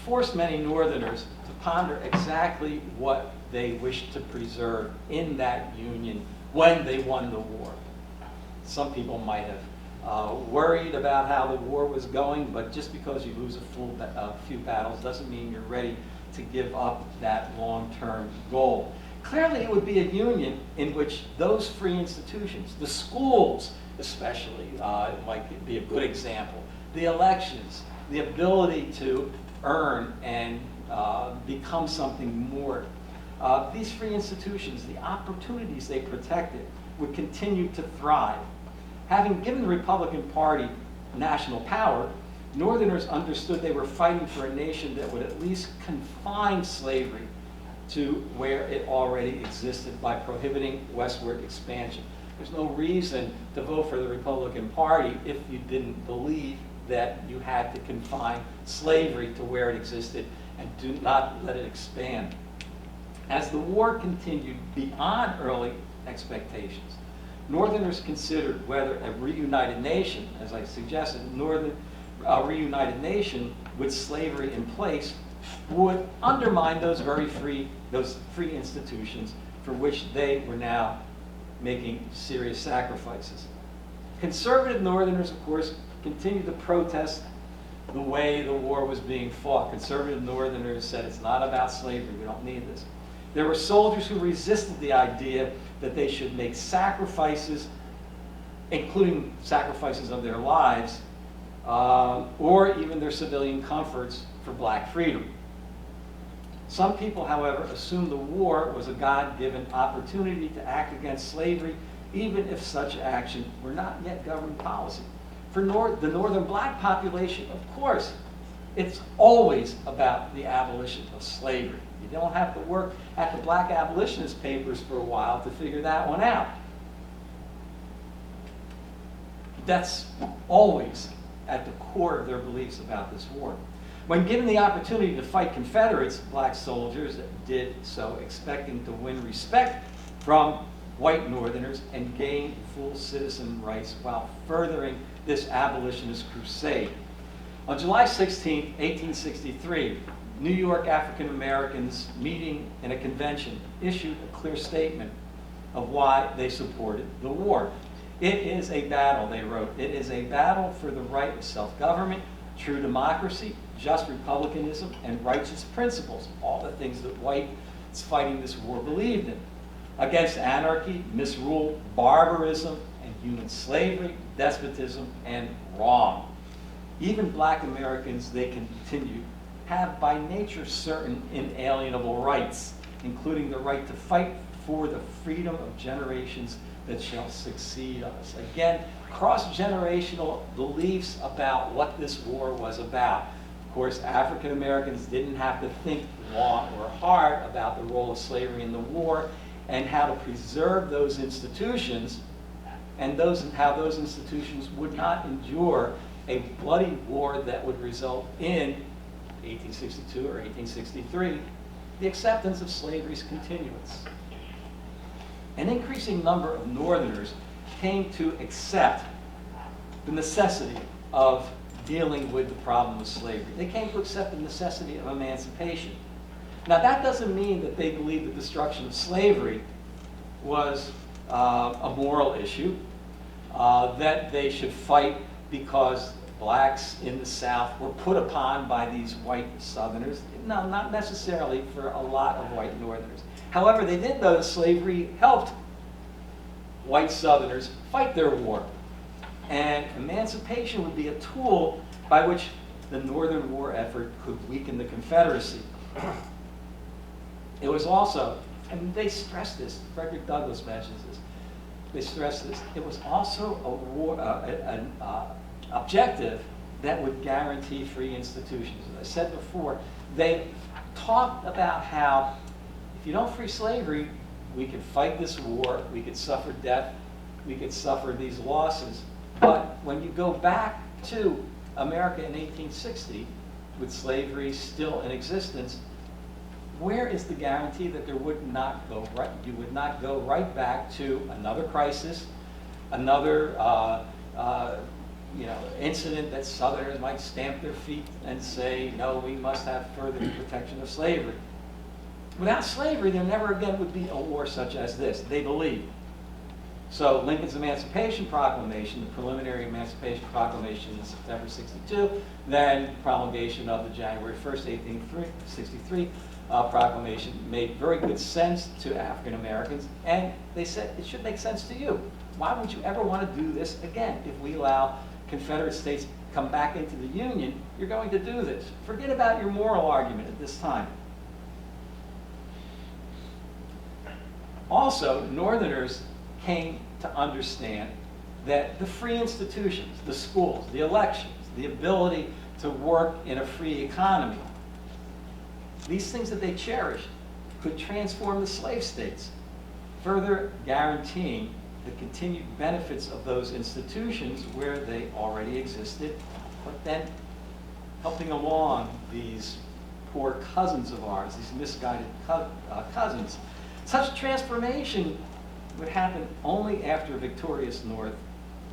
forced many Northerners to ponder exactly what they wished to preserve in that Union when they won the war. Some people might have worried about how the war was going, but just because you lose a few battles doesn't mean you're ready to give up that long-term goal. Clearly, it would be a union in which those free institutions, the schools especially, might be a good example, the elections, the ability to earn and become something more. These free institutions, the opportunities they protected, would continue to thrive. Having given the Republican Party national power, Northerners understood they were fighting for a nation that would at least confine slavery to where it already existed by prohibiting westward expansion. There's no reason to vote for the Republican Party if you didn't believe that you had to confine slavery to where it existed and do not let it expand. As the war continued beyond early expectations, Northerners considered whether a reunited nation, as I suggested, a reunited nation with slavery in place would undermine those free institutions for which they were now making serious sacrifices. Conservative Northerners, of course, continued to protest the way the war was being fought. Conservative Northerners said it's not about slavery, we don't need this. There were soldiers who resisted the idea that they should make sacrifices, including sacrifices of their lives, or even their civilian comforts for black freedom. Some people, however, assumed the war was a God-given opportunity to act against slavery, even if such action were not yet government policy. For the northern black population, of course, it's always about the abolition of slavery. You don't have to work at the black abolitionist papers for a while to figure that one out. That's always at the core of their beliefs about this war. When given the opportunity to fight Confederates, black soldiers did so expecting to win respect from white Northerners and gain full citizen rights while furthering this abolitionist crusade. On July 16, 1863, New York African Americans meeting in a convention issued a clear statement of why they supported the war. It is a battle, they wrote. It is a battle for the right of self-government, true democracy, just republicanism, and righteous principles, all the things that whites fighting this war believed in, against anarchy, misrule, barbarism, and human slavery, despotism, and wrong. Even black Americans, they continued, have by nature certain inalienable rights, including the right to fight for the freedom of generations that shall succeed us. Again, cross-generational beliefs about what this war was about. Of course, African Americans didn't have to think long or hard about the role of slavery in the war and how to preserve those institutions and how those institutions would not endure a bloody war that would result in 1862 or 1863, the acceptance of slavery's continuance. An increasing number of Northerners came to accept the necessity of dealing with the problem of slavery. They came to accept the necessity of emancipation. Now, that doesn't mean that they believed the destruction of slavery was a moral issue, that they should fight because blacks in the South were put upon by these white Southerners. No, not necessarily for a lot of white Northerners. However, they did know that slavery helped white Southerners fight their war. And emancipation would be a tool by which the Northern war effort could weaken the Confederacy. It was also, and they stressed this, Frederick Douglass mentions this, they stressed this, it was also a war, an objective that would guarantee free institutions. As I said before, they talked about how if you don't free slavery, we could fight this war, we could suffer death, we could suffer these losses. But when you go back to America in 1860, with slavery still in existence, where is the guarantee that there would not go right? You would not go right back to another crisis, another incident that Southerners might stamp their feet and say, no, we must have further protection of slavery. Without slavery, there never again would be a war such as this, they believe. So Lincoln's Emancipation Proclamation, the preliminary Emancipation Proclamation in September 62, then promulgation of the January 1st, 1863 proclamation made very good sense to African Americans, and they said it should make sense to you. Why would you ever want to do this again? If we allow Confederate states to come back into the Union, you're going to do this. Forget about your moral argument at this time. Also, Northerners came to understand that the free institutions, the schools, the elections, the ability to work in a free economy, these things that they cherished could transform the slave states, further guaranteeing the continued benefits of those institutions where they already existed, but then helping along these poor cousins of ours, these misguided cousins. Such transformation would happen only after a victorious North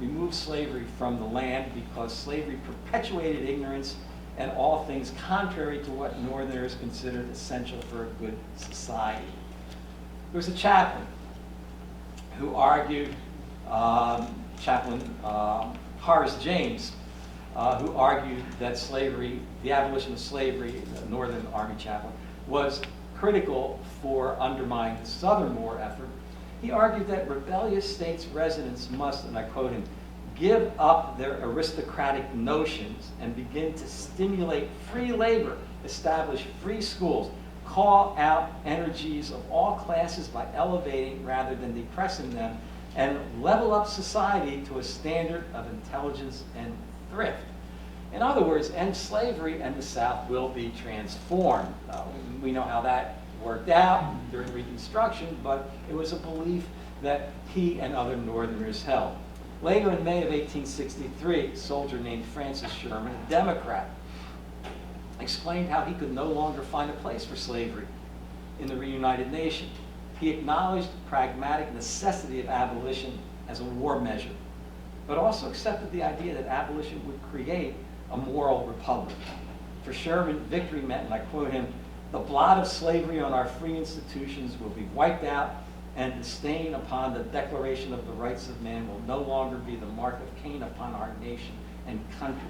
removed slavery from the land, because slavery perpetuated ignorance and all things contrary to what Northerners considered essential for a good society. There was a chaplain who argued, Chaplain Horace James, who argued that slavery, the abolition of slavery, the Northern Army chaplain, was critical for undermining the Southern war effort. He argued that rebellious states' residents must, and I quote him, give up their aristocratic notions and begin to stimulate free labor, establish free schools, call out energies of all classes by elevating rather than depressing them, and level up society to a standard of intelligence and thrift. In other words, end slavery and the South will be transformed. We know how that worked out during Reconstruction, but it was a belief that he and other Northerners held. Later in May of 1863, a soldier named Francis Sherman, a Democrat, explained how he could no longer find a place for slavery in the reunited nation. He acknowledged the pragmatic necessity of abolition as a war measure, but also accepted the idea that abolition would create a moral republic. For Sherman, victory meant, and I quote him, "The blot of slavery on our free institutions will be wiped out, and the stain upon the Declaration of the Rights of Man will no longer be the mark of Cain upon our nation and country."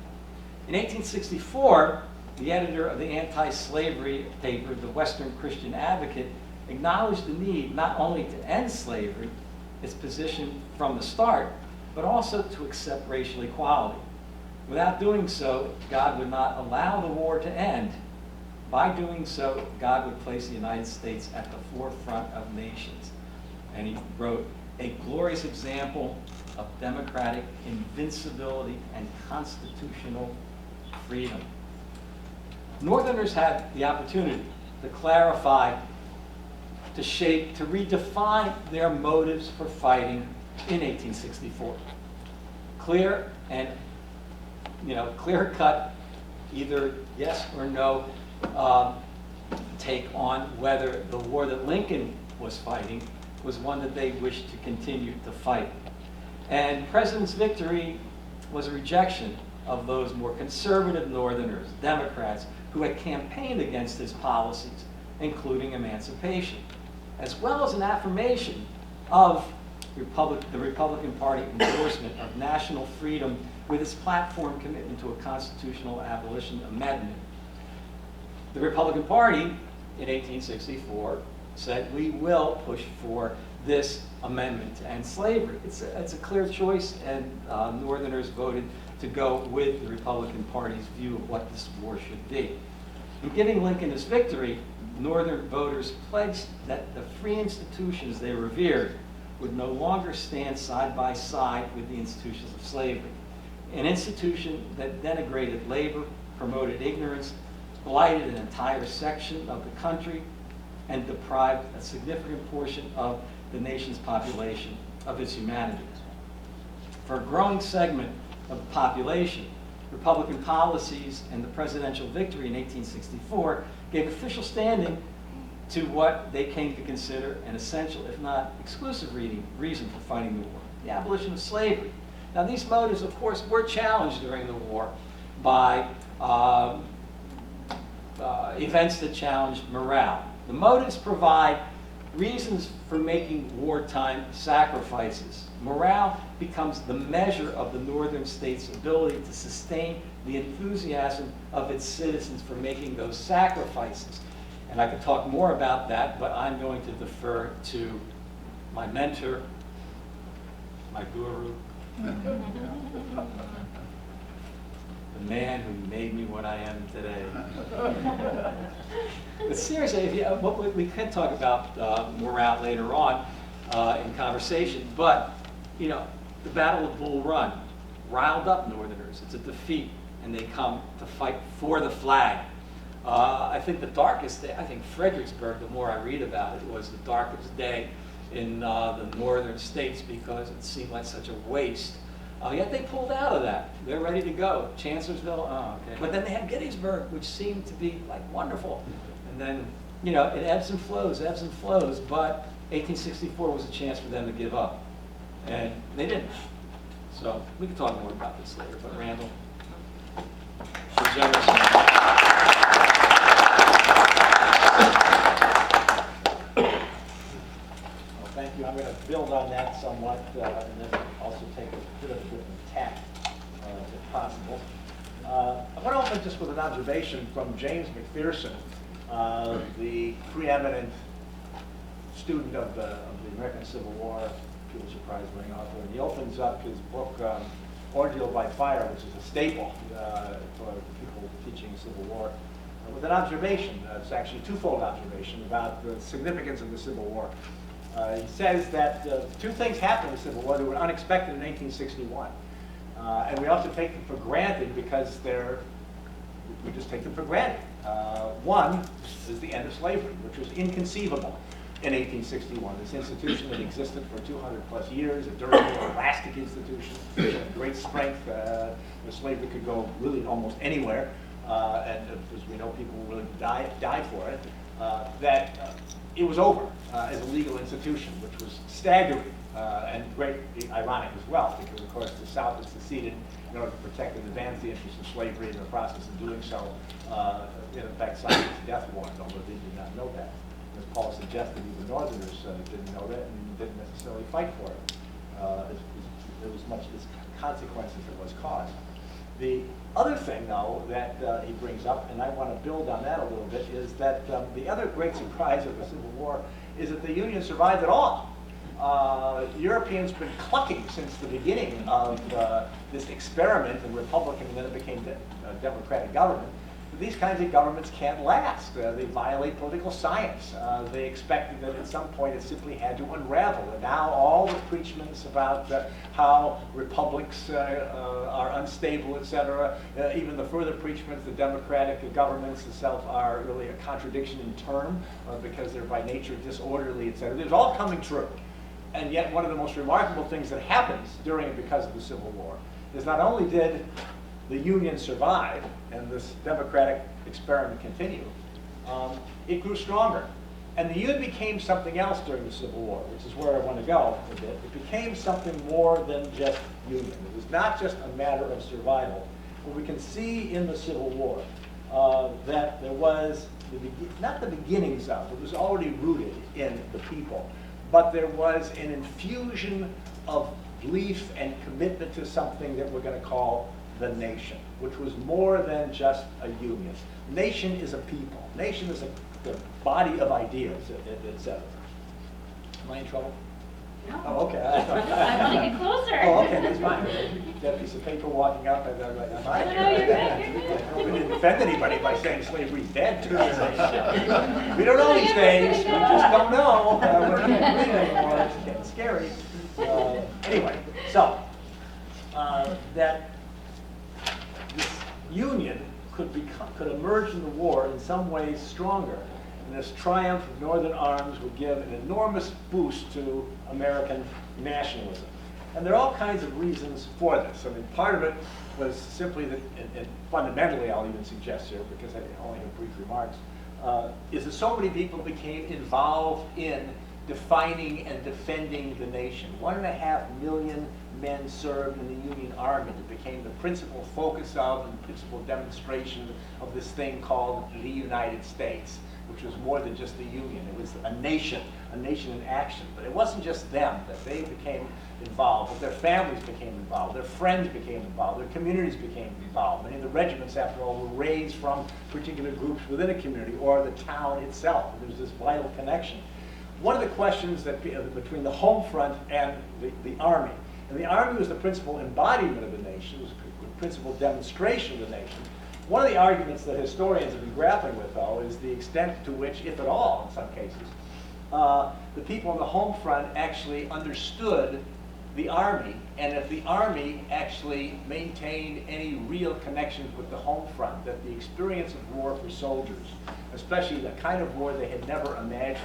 In 1864, the editor of the anti-slavery paper, the Western Christian Advocate, acknowledged the need not only to end slavery, its position from the start, but also to accept racial equality. Without doing so, God would not allow the war to end. By doing so, God would place the United States at the forefront of nations. And he wrote, "A glorious example of democratic invincibility and constitutional freedom." Northerners had the opportunity to clarify, to shape, to redefine their motives for fighting in 1864. Clear and, clear-cut, either yes or no take on whether the war that Lincoln was fighting was one that they wished to continue to fight. And the President's victory was a rejection of those more conservative Northerners, Democrats, who had campaigned against his policies, including emancipation, as well as an affirmation of the Republican Party endorsement of national freedom with its platform commitment to a constitutional abolition amendment. The Republican Party in 1864 said, we will push for this amendment to end slavery. It's a clear choice, and Northerners voted to go with the Republican Party's view of what this war should be. In giving Lincoln his victory, Northern voters pledged that the free institutions they revered would no longer stand side by side with the institutions of slavery. An institution that denigrated labor, promoted ignorance, blighted an entire section of the country, and deprived a significant portion of the nation's population of its humanities. For a growing segment of the population, Republican policies and the presidential victory in 1864 gave official standing to what they came to consider an essential, if not exclusive, reason for fighting the war, the abolition of slavery. Now, these motives, of course, were challenged during the war by events that challenged morale. The motives provide reasons for making wartime sacrifices. Morale becomes the measure of the northern states' ability to sustain the enthusiasm of its citizens for making those sacrifices. And I could talk more about that, but I'm going to defer to my mentor, my guru, the man who made me what I am today. But seriously, if you, we can talk about morale later on in conversation, but you know, the Battle of Bull Run riled up Northerners. It's a defeat, and they come to fight for the flag. I think the darkest day, I think Fredericksburg, the more I read about it, was the darkest day in the northern states because it seemed like such a waste. Yet they pulled out of that. They're ready to go. Chancellorsville, oh, okay. But then they had Gettysburg, which seemed to be like wonderful. And then, you know, it ebbs and flows, but 1864 was a chance for them to give up. And they didn't. So we can talk more about this later, but Randall, so generous. Thank you. I'm going to build on that somewhat and then also take a bit of a different tack, if possible. I want to open just with an observation from James McPherson, the preeminent student of the American Civil War, Pulitzer Prize-winning author. And he opens up his book, Ordeal by Fire, which is a staple for people teaching Civil War, with an observation. It's actually a twofold observation about the significance of the Civil War. He says that two things happened in the Civil War that were unexpected in 1861. And we also take them for granted because we just take them for granted. One is the end of slavery, which was inconceivable in 1861. This institution that existed for 200 plus years, a durable, elastic institution, great strength, where slavery could go really almost anywhere. And as we know, people really die for it. It was over as a legal institution, which was staggering and greatly ironic as well, because of course the South had seceded in order to protect and advance the interests of slavery. In the process of doing so, in fact, signed its death warrant, although they did not know that. As Paul suggested, even Northerners didn't know that and didn't necessarily fight for it. There was much as consequences as was cause. The other thing, though, that he brings up, and I want to build on that a little bit, is that the other great surprise of the Civil War is that the Union survived at all. Europeans have been clucking since the beginning of this experiment in Republican, and then it became Democratic government. These kinds of governments can't last. They violate political science. They expected that at some point it simply had to unravel. And now all the preachments about how republics are unstable, etc., even the further preachments, the democratic governments itself are really a contradiction in term because they're by nature disorderly, etc. It's all coming true. And yet one of the most remarkable things that happens during and because of the Civil War is not only did the Union survive and this democratic experiment continue, it grew stronger. And the Union became something else during the Civil War, which is where I want to go a bit. It became something more than just Union. It was not just a matter of survival. But we can see in the Civil War that there was, not the beginnings of, it was already rooted in the people, but there was an infusion of belief and commitment to something that we're going to call the nation, which was more than just a union. Nation is a people. Nation is the body of ideas, etc. Am I in trouble? No. Oh, okay. I want to get closer. Oh, okay, that's fine. That piece of paper walking up, and I'm like, am I? No, you're good. We didn't offend anybody by saying slavery's dead. We don't know these things. We just don't know. We're not going to believe anymore. It's getting scary. Anyway, so that this union could emerge in the war in some ways stronger. And this triumph of Northern arms would give an enormous boost to American nationalism. And there are all kinds of reasons for this. I mean, part of it was simply that, and fundamentally I'll even suggest here, because I only have brief remarks, is that so many people became involved in defining and defending the nation. 1.5 million men served in the Union Army. It became the principal focus of and principal demonstration of this thing called the United States, which was more than just the Union. It was a nation in action. But it wasn't just them that they became involved, but their families became involved, their friends became involved, their communities became involved. Many of the regiments, after all, were raised from particular groups within a community or the town itself. There was this vital connection. One of the questions that between the Homefront and the Army, and the Army was the principal embodiment of the nation, was the principal demonstration of the nation. One of the arguments that historians have been grappling with, though, is the extent to which, if at all in some cases, the people on the Homefront actually understood the Army, and if the Army actually maintained any real connections with the Homefront, that the experience of war for soldiers, especially the kind of war they had never imagined,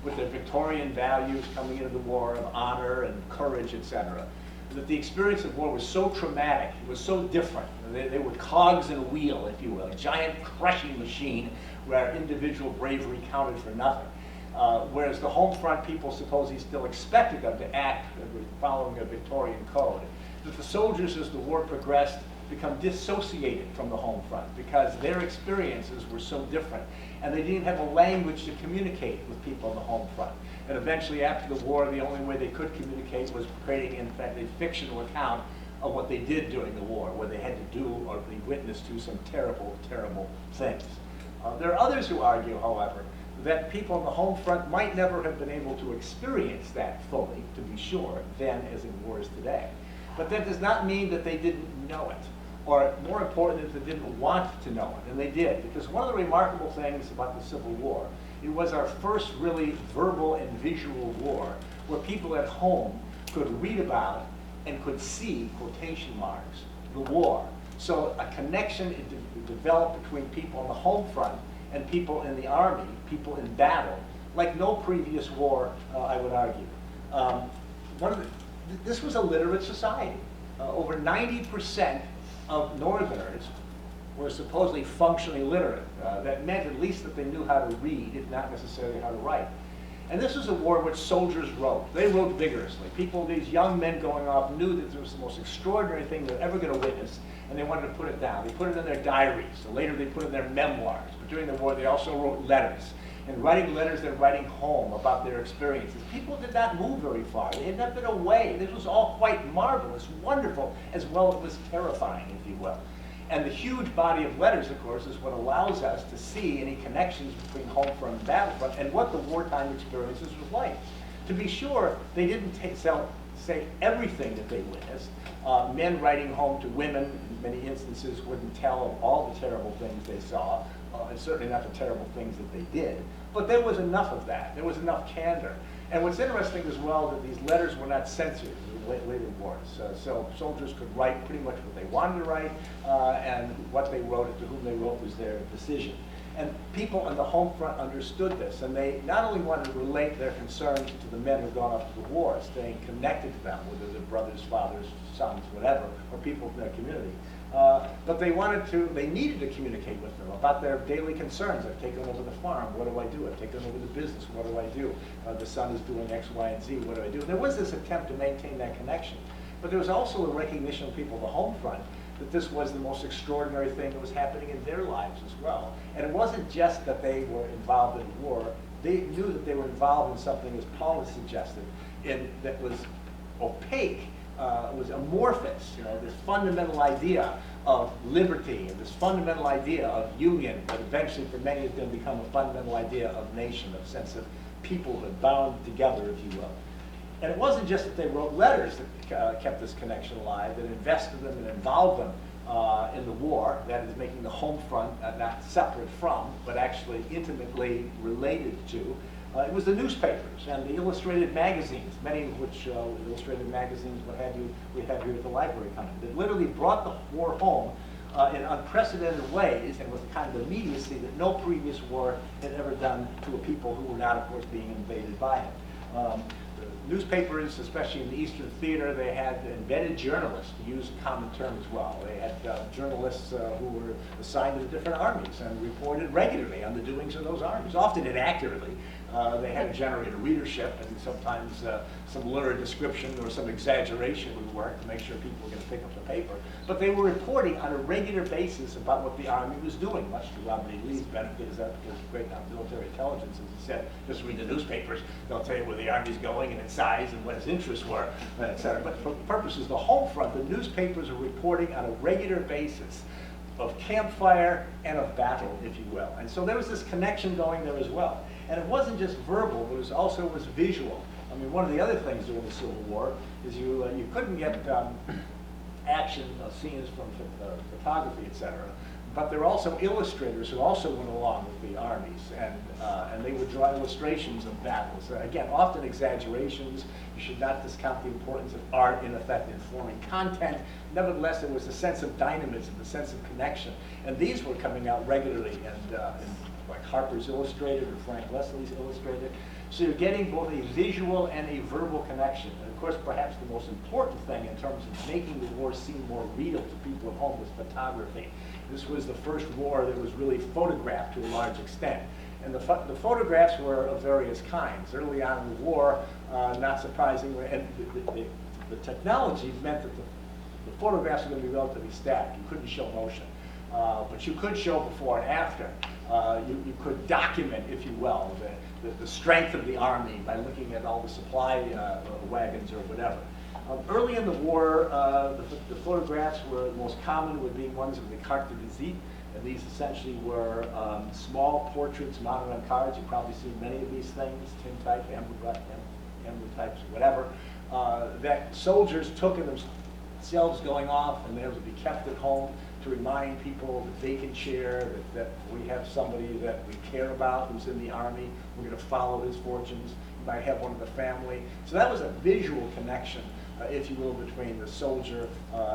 with their Victorian values coming into the war of honor and courage, etc., that the experience of war was so traumatic, it was so different. They were cogs in a wheel, if you will, a giant crushing machine where individual bravery counted for nothing. Whereas the Homefront people supposedly still expected them to act following a Victorian code. That the soldiers, as the war progressed, become dissociated from the Homefront because their experiences were so different. And they didn't have a language to communicate with people on the Homefront. And eventually, after the war, the only way they could communicate was creating, in fact, a fictional account of what they did during the war, where they had to do or be witness to some terrible, terrible things. There are others who argue, however, that people on the Homefront might never have been able to experience that fully, to be sure, then as in wars today. But that does not mean that they didn't know it, or more important, that they didn't want to know it, and they did. Because one of the remarkable things about the Civil War, it was our first really verbal and visual war, where people at home could read about and could see, quotation marks, the war. So a connection developed between people on the Homefront and people in the Army, people in battle, like no previous war, I would argue. This was a literate society. Over 90% of Northerners were supposedly functionally literate. That meant at least that they knew how to read, if not necessarily how to write. And this was a war in which soldiers wrote. They wrote vigorously. People, these young men going off, knew that this was the most extraordinary thing they're ever going to witness, and they wanted to put it down. They put it in their diaries. So later they put it in their memoirs. But during the war, they also wrote letters. And writing letters, they're writing home about their experiences. People did not move very far. They had not been away. This was all quite marvelous, wonderful, as well as it was terrifying, if you will. And the huge body of letters, of course, is what allows us to see any connections between Homefront and Battlefront and what the wartime experiences was like. To be sure, they didn't say everything that they witnessed. Men writing home to women, in many instances, wouldn't tell of all the terrible things they saw, and certainly not the terrible things that they did. But there was enough of that. There was enough candor. And what's interesting as well, that these letters were not censored in later wars. So soldiers could write pretty much what they wanted to write, and what they wrote, to whom they wrote, was their decision. And people on the Homefront understood this, and they not only wanted to relate their concerns to the men who had gone off to the war, staying connected to them, whether they're brothers, fathers, sons, whatever, or people from their community, but they needed to communicate with them about their daily concerns. I've taken over the farm, what do I do? I've taken over the business, what do I do? The son is doing X, Y, and Z, what do I do? And there was this attempt to maintain that connection. But there was also a recognition of people at the Homefront that this was the most extraordinary thing that was happening in their lives as well. And it wasn't just that they were involved in war, they knew that they were involved in something, as Paul has suggested, that was opaque, was amorphous, this fundamental idea of liberty and this fundamental idea of union that eventually for many is going to become a fundamental idea of nation, a sense of peoplehood bound together, if you will. And it wasn't just that they wrote letters that kept this connection alive, that invested them and involved them in the war, that is making the Homefront not separate from, but actually intimately related to. It was the newspapers and the illustrated magazines, many of which illustrated magazines, what have you, we have here at the Library Company, that literally brought the war home in unprecedented ways and with a kind of immediacy that no previous war had ever done to a people who were not, of course, being invaded by it. Newspapers, especially in the Eastern Theater, they had embedded journalists, to use a common term as well. They had journalists who were assigned to different armies and reported regularly on the doings of those armies, often inaccurately. They had to generate a readership, and sometimes some lurid description or some exaggeration would work to make sure people were going to pick up the paper. But they were reporting on a regular basis about what the Army was doing, much to Robert E. Lee's benefit, as great military intelligence, as he said, just read the newspapers. They'll tell you where the Army's going and its size and what its interests were, et cetera. But for purposes of the Homefront, the newspapers are reporting on a regular basis of campfire and of battle, if you will. And so there was this connection going there as well. And it wasn't just verbal, but it also was visual. I mean, one of the other things during the Civil War is you couldn't get action scenes from photography, et cetera. But there were also illustrators who also went along with the armies, and they would draw illustrations of battles. Again, often exaggerations. You should not discount the importance of art, in effect, informing content. Nevertheless, there was a sense of dynamism, a sense of connection. And these were coming out regularly, and like Harper's Illustrated or Frank Leslie's Illustrated. So you're getting both a visual and a verbal connection. And of course, perhaps the most important thing in terms of making the war seem more real to people at home was photography. This was the first war that was really photographed to a large extent. And the photographs were of various kinds. Early on in the war, not surprisingly, and the technology meant that the photographs were going to be relatively static. You couldn't show motion. But you could show before and after. You could document, if you will, the strength of the army by looking at all the supply wagons or whatever. Early in the war, the photographs were most common would be ones of the carte de visite, and these essentially were small portraits mounted on cards. You've probably seen many of these things, tin type, amber types, whatever, that soldiers took of themselves going off, and they would be kept at home to remind people that they can share, that we have somebody that we care about who's in the Army. We're going to follow his fortunes. You might have one of the family. So that was a visual connection, if you will, between the soldier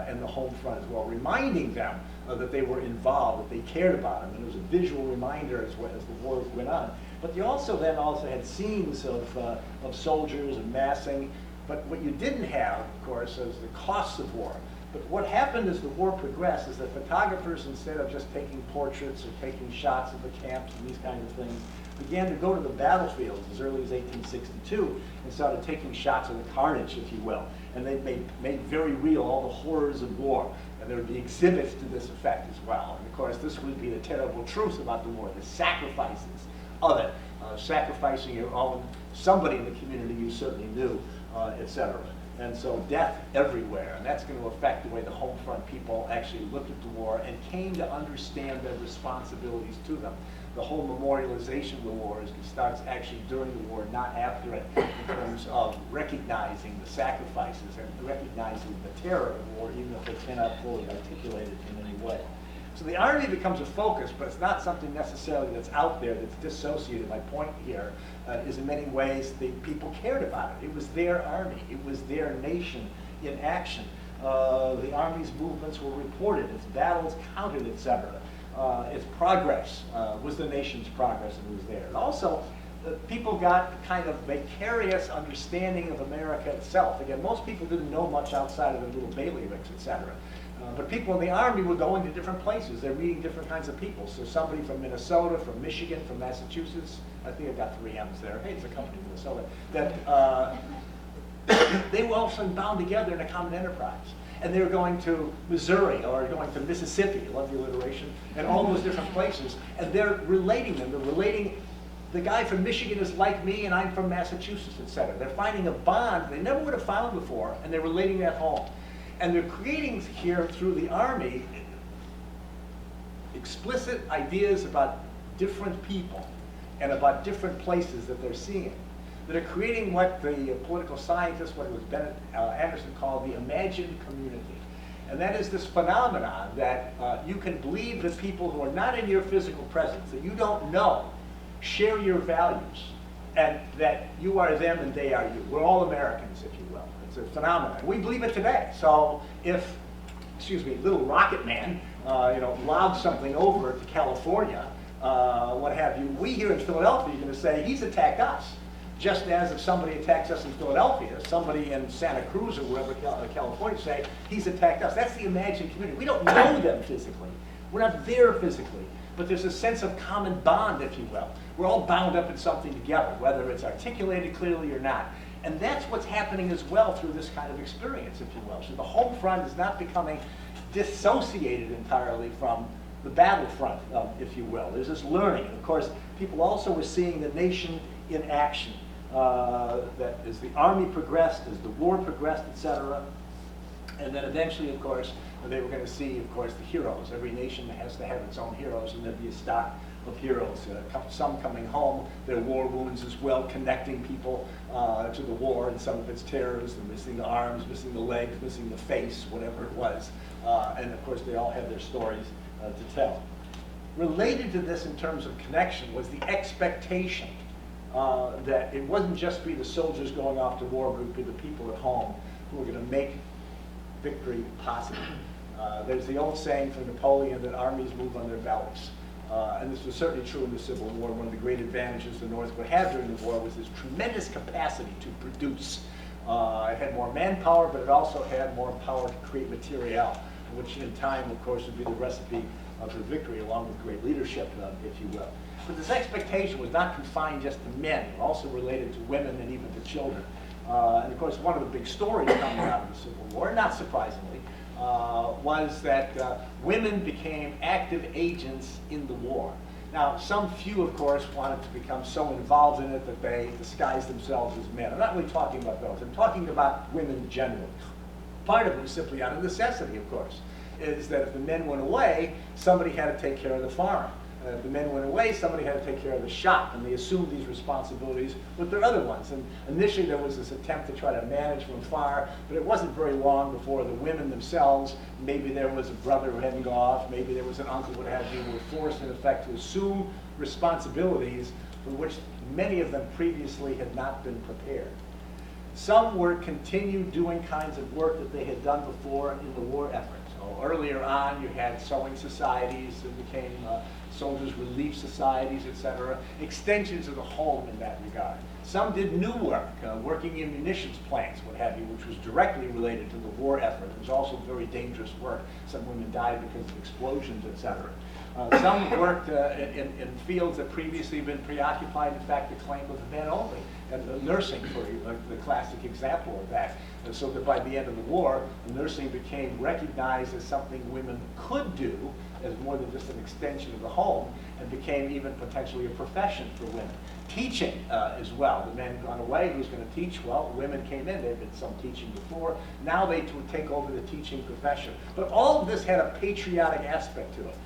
and the Homefront as well, reminding them that they were involved, that they cared about them. And it was a visual reminder as the war went on. But you also had scenes of soldiers amassing. But what you didn't have, of course, is the costs of war. But what happened as the war progressed is that photographers, instead of just taking portraits or taking shots of the camps and these kinds of things, began to go to the battlefields as early as 1862 and started taking shots of the carnage, if you will. And they made very real all the horrors of war. And there would be exhibits to this effect as well. And of course, this would be the terrible truth about the war, the sacrifices of it, sacrificing your own, somebody in the community you certainly knew, etc. And so death everywhere, and that's going to affect the way the Homefront people actually looked at the war and came to understand their responsibilities to them. The whole memorialization of the war starts actually during the war, not after it, in terms of recognizing the sacrifices and recognizing the terror of the war, even if they cannot fully articulate it in any way. So the Army becomes a focus, but it's not something necessarily that's out there, that's dissociated. My point here is in many ways the people cared about it. It was their army. It was their nation in action. The Army's movements were reported. Its battles counted, etc. Its progress was the nation's progress, and it was there. And also, people got kind of vicarious understanding of America itself. Again, most people didn't know much outside of their little bailiwicks, etc. But people in the Army were going to different places. They're meeting different kinds of people. So somebody from Minnesota, from Michigan, from Massachusetts, I think I've got 3 M's there. Hey, it's a company in Minnesota. That they were all of a sudden bound together in a common enterprise. And they were going to Missouri or going to Mississippi, I love the alliteration, and all those different places. And they're relating them. They're relating The guy from Michigan is like me, and I'm from Massachusetts, etc. They're finding a bond they never would have found before, and they're relating that home. And they're creating here through the Army explicit ideas about different people and about different places that they're seeing, that are creating what the political scientist, what it was Bennett Anderson called the imagined community. And that is this phenomenon that you can believe that people who are not in your physical presence, that you don't know, share your values, and that you are them and they are you. We're all Americans, if you will. It's a phenomenon. We believe it today. So if, excuse me, little rocket man, lobbed something over to California, what have you, we here in Philadelphia are going to say he's attacked us. Just as if somebody attacks us in Philadelphia, somebody in Santa Cruz or wherever California say he's attacked us. That's the imagined community. We don't know them physically. We're not there physically. But there's a sense of common bond, if you will. We're all bound up in something together, whether it's articulated clearly or not. And that's what's happening as well through this kind of experience, if you will. So the Homefront is not becoming dissociated entirely from the battlefront, if you will. There's this learning. And of course, people also were seeing the nation in action. That as the Army progressed, as the war progressed, etc. And then eventually, of course, they were going to see, of course, the heroes. Every nation has to have its own heroes, and there'd be a stock of heroes. Some coming home, their war wounds as well, connecting people to the war and some of its terrors, and missing the arms, missing the legs, missing the face, whatever it was. And of course, they all had their stories to tell. Related to this in terms of connection was the expectation that it wasn't just be the soldiers going off to war, but it would be the people at home who were going to make victory possible. There's the old saying from Napoleon that armies move on their bellies. And this was certainly true in the Civil War. One of the great advantages the North would have during the war was this tremendous capacity to produce. It had more manpower, but it also had more power to create material, which in time, of course, would be the recipe of the victory, along with great leadership, if you will. But this expectation was not confined just to men. It also related to women and even to children. And of course, one of the big stories coming out of the Civil War, not surprisingly, was that women became active agents in the war. Now, some few, of course, wanted to become so involved in it that they disguised themselves as men. I'm not really talking about those. I'm talking about women generally. Part of it was simply out of necessity, of course, is that if the men went away, somebody had to take care of the farm. If the men went away, somebody had to take care of the shop, and they assumed these responsibilities with their other ones. And initially there was this attempt to try to manage from afar, but it wasn't very long before the women themselves, maybe there was a brother who hadn't gone off, maybe there was an uncle who had been, were forced in effect to assume responsibilities for which many of them previously had not been prepared. Some were continued doing kinds of work that they had done before in the war effort. So earlier on, you had sewing societies that became soldiers' relief societies, etc. Extensions of the home in that regard. Some did new work, working in munitions plants, what have you, which was directly related to the war effort. It was also very dangerous work. Some women died because of explosions, etc. Some worked in fields that previously had been preoccupied, in fact, the claim of men only. And nursing, for the classic example of that. And so that by the end of the war, nursing became recognized as something women could do as more than just an extension of the home, and became even potentially a profession for women. Teaching as well. The men gone away, who's going to teach? Well, women came in, there had been some teaching before. Now they take over the teaching profession. But all of this had a patriotic aspect to it.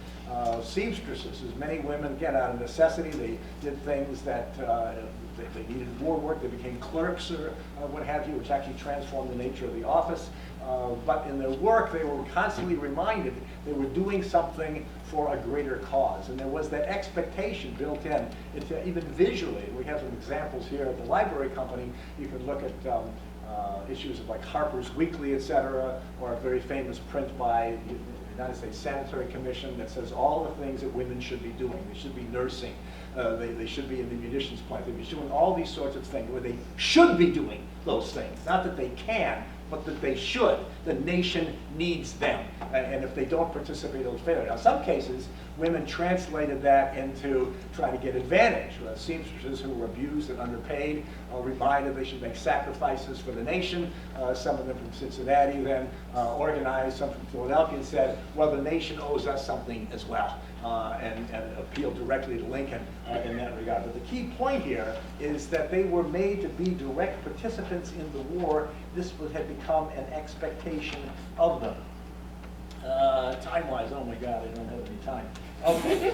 Seamstresses, as many women, again, out of necessity, they did things that they needed war work. They became clerks or what have you, which actually transformed the nature of the office. But in their work, they were constantly reminded they were doing something for a greater cause. And there was that expectation built in, even visually. We have some examples here at the Library Company. You can look at issues of like Harper's Weekly, etc., or a very famous print by the United States Sanitary Commission that says all the things that women should be doing. They should be nursing. They should be in the munitions plant. They'd be doing all these sorts of things where they should be doing those things. Not that they can, but that they should. The nation needs them. And if they don't participate, it'll fail. Now, in some cases, women translated that into trying to get advantage. Seamstresses who were abused and underpaid reminded they should make sacrifices for the nation. Some of them from Cincinnati then organized, some from Philadelphia, and said, well, the nation owes us something as well. and appeal directly to Lincoln in that regard. But the key point here is that they were made to be direct participants in the war. This had become an expectation of them. Time-wise, oh my God, I don't have any time. Okay.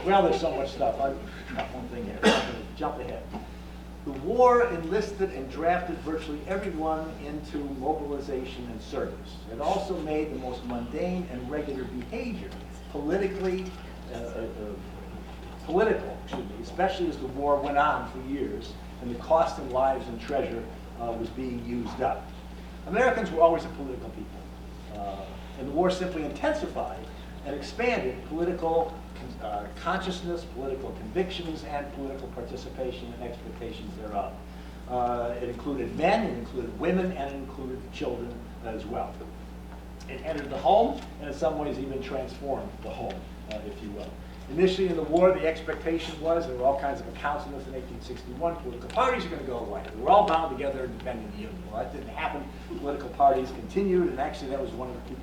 Well, there's so much stuff. I've got one thing here. I'm going to jump ahead. The war enlisted and drafted virtually everyone into mobilization and service. It also made the most mundane and regular behavior political, especially as the war went on for years and the cost in lives and treasure was being used up. Americans were always a political people, and the war simply intensified and expanded political consciousness, political convictions, and political participation and expectations thereof. It included men, it included women, and it included children as well. It entered the home, and in some ways even transformed the home, if you will. Initially in the war, the expectation was, there were all kinds of accounts of this in 1861, political parties are going to go away. We were all bound together in defending the Union. Well, that didn't happen. Political parties continued, and actually that was one of the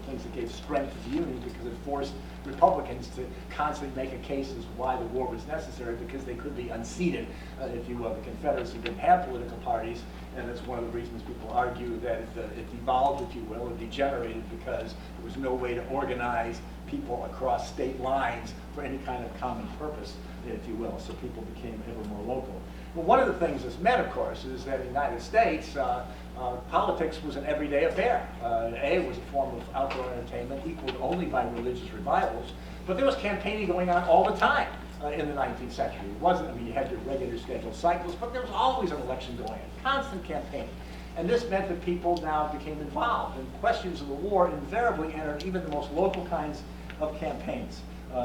things that gave strength to the Union, because it forced Republicans to constantly make a case as to why the war was necessary, because they could be unseated, if you will. The Confederacy didn't have political parties, and that's one of the reasons people argue that it devolved, if you will, it degenerated, because there was no way to organize people across state lines for any kind of common purpose, if you will, so people became ever more local. Well, one of the things this meant, of course, is that in the United States, politics was an everyday affair. It was a form of outdoor entertainment equaled only by religious revivals, but there was campaigning going on all the time in the 19th century. It wasn't, I mean, you had your regular scheduled cycles, but there was always an election going on, constant campaigning. And this meant that people now became involved, and questions of the war invariably entered even the most local kinds of campaigns,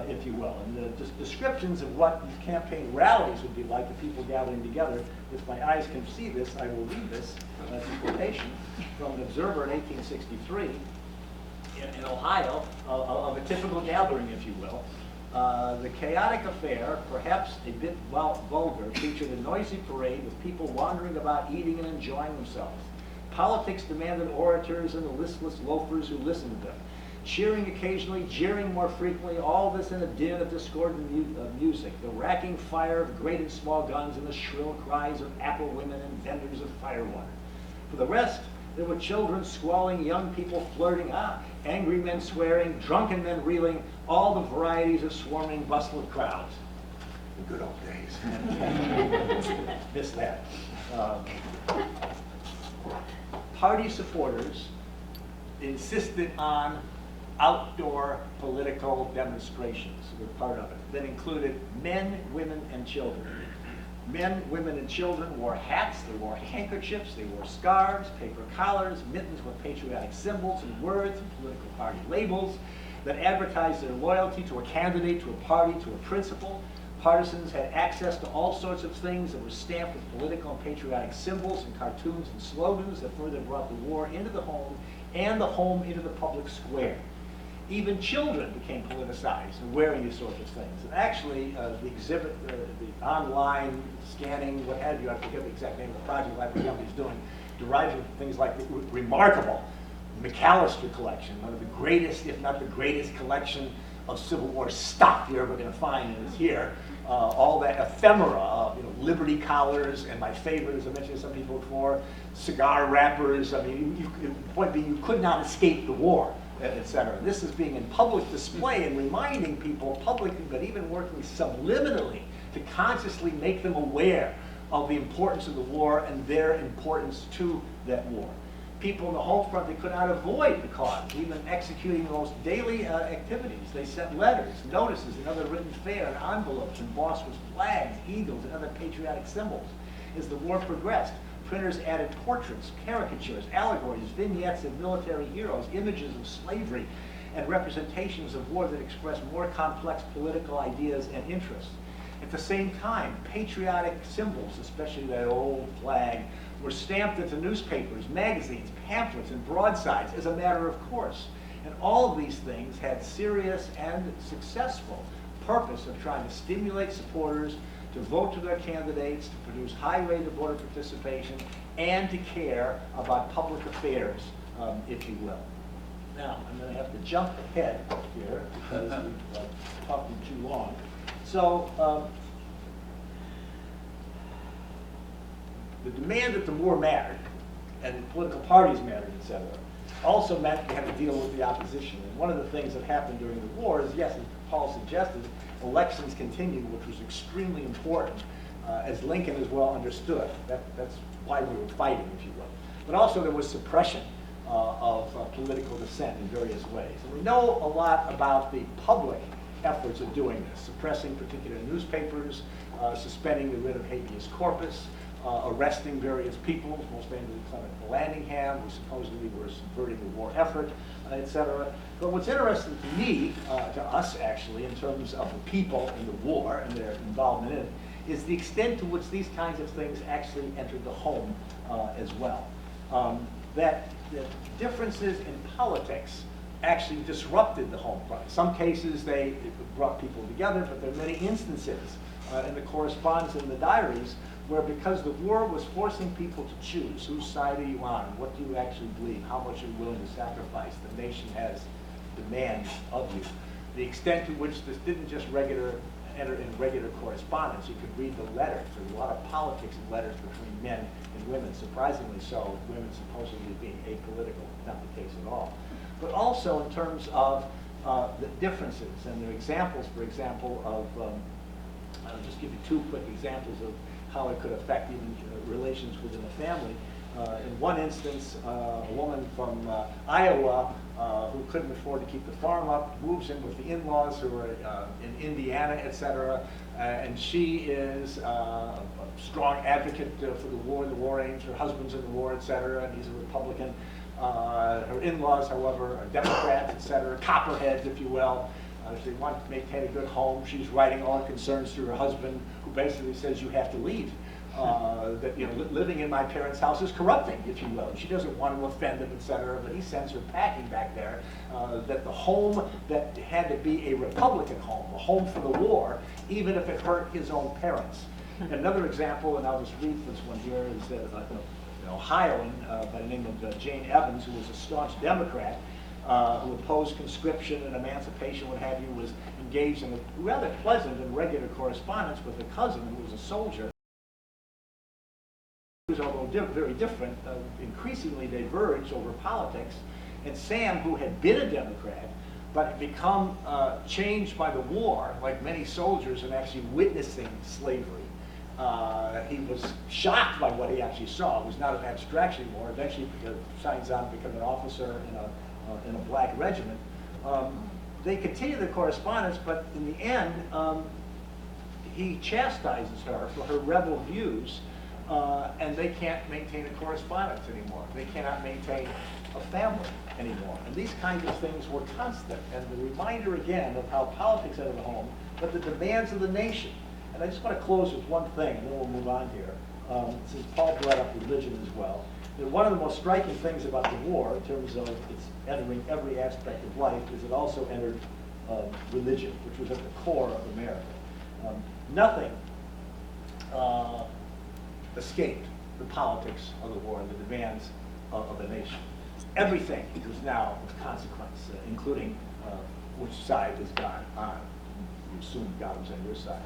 if you will. And the descriptions of what these campaign rallies would be like, the people gathering together, if my eyes can see this, I will read this as a quotation from an observer in 1863 in Ohio, of a typical gathering, if you will. The chaotic affair, perhaps a bit vulgar, featured a noisy parade with people wandering about eating and enjoying themselves. Politics demanded orators and the listless loafers who listened to them. Cheering occasionally, jeering more frequently, all this in a din of discordant music, the racking fire of great and small guns and the shrill cries of apple women and vendors of firewater. For the rest, there were children squalling, young people flirting, angry men swearing, drunken men reeling, all the varieties of swarming, bustling crowds. The good old days. Miss that. Party supporters insisted on outdoor political demonstrations were part of it that included men, women, and children. Men, women, and children wore hats, they wore handkerchiefs, they wore scarves, paper collars, mittens with patriotic symbols and words and political party labels that advertised their loyalty to a candidate, to a party, to a principle. Partisans had access to all sorts of things that were stamped with political and patriotic symbols and cartoons and slogans that further brought the war into the home and the home into the public square. Even children became politicized and wearing these sorts of things. And actually, the exhibit, the online scanning, what have you, I forget the exact name of the project Library Company is doing, derives from things like the remarkable McAllister collection, one of the greatest, if not the greatest collection of Civil War stuff you're ever going to find is here. All that ephemera, Liberty collars, and my favorite, as I mentioned to some people before, cigar wrappers. I mean, the point being, you could not escape the war, etc. This is being in public display and reminding people publicly, but even working subliminally to consciously make them aware of the importance of the war and their importance to that war. People in the Homefront, they could not avoid the cause, even executing the most daily activities. They sent letters, notices, and other written fare, and envelopes embossed with flags, eagles, and other patriotic symbols. As the war progressed, printers added portraits, caricatures, allegories, vignettes of military heroes, images of slavery, and representations of war that expressed more complex political ideas and interests. At the same time, patriotic symbols, especially that old flag, were stamped into newspapers, magazines, pamphlets, and broadsides as a matter of course. And all of these things had serious and successful purpose of trying to stimulate supporters to vote to their candidates, to produce high rate of voter participation, and to care about public affairs, if you will. Now, I'm going to have to jump ahead here because we've talking too long. So, the demand that the war mattered, and political parties mattered, etc., also meant you had to deal with the opposition. And one of the things that happened during the war is, yes, as Paul suggested, elections continued, which was extremely important, as Lincoln as well understood. That's why we were fighting, if you will. But also there was suppression of political dissent in various ways. And we know a lot about the public efforts of doing this, suppressing particular newspapers, suspending the writ of habeas corpus, arresting various people, most famously Clement Vallandigham, who supposedly were subverting the war effort, etc. But what's interesting to me, to us actually, in terms of the people in the war and their involvement in it, is the extent to which these kinds of things actually entered the home as well. That the differences in politics actually disrupted the home front. In some cases, they brought people together, but there are many instances in the correspondence and the diaries where, because the war was forcing people to choose whose side are you on, what do you actually believe, how much you're willing to sacrifice, the nation has demands of you. The extent to which this didn't just enter in regular correspondence. You could read the letters. There's a lot of politics in letters between men and women, surprisingly so, women supposedly being apolitical, not the case at all. But also in terms of the differences, and there are examples, for example, of, I'll just give you two quick examples of how it could affect even relations within a family. In one instance, a woman from Iowa who couldn't afford to keep the farm up moves in with the in-laws who are in Indiana, etc. And she is a strong advocate for the war aims. Her husband's in the war, etc. And he's a Republican. Her in-laws, however, are Democrats, etc. Copperheads, if you will. They want to maintain a good home. She's writing all her concerns to her husband, who basically says, you have to leave. That living in my parents' house is corrupting, if you will. She doesn't want to offend them, etc. But he sends her packing back there. That the home that had to be a Republican home, a home for the war, even if it hurt his own parents. Another example, and I'll just read this one here, is that an Ohioan by the name of Jane Evans, who was a staunch Democrat, who opposed conscription and emancipation, what have you, was engaged in a rather pleasant and regular correspondence with a cousin who was a soldier. Although very different, increasingly diverged over politics. And Sam, who had been a Democrat, but had become changed by the war, like many soldiers, and actually witnessing slavery, he was shocked by what he actually saw. It was not an abstraction anymore. Eventually, signs on to become an officer in a black regiment. They continue the correspondence, but in the end, he chastises her for her rebel views. And they can't maintain a correspondence anymore. They cannot maintain a family anymore. And these kinds of things were constant. And the reminder again of how politics entered the home, but the demands of the nation. And I just want to close with one thing, and then we'll move on here. Since Paul brought up religion as well. One of the most striking things about the war, in terms of its entering every aspect of life, is it also entered religion, which was at the core of America. Nothing escaped the politics of the war and the demands of the nation. Everything was now of consequence, including which side was God on. You assume God was on your side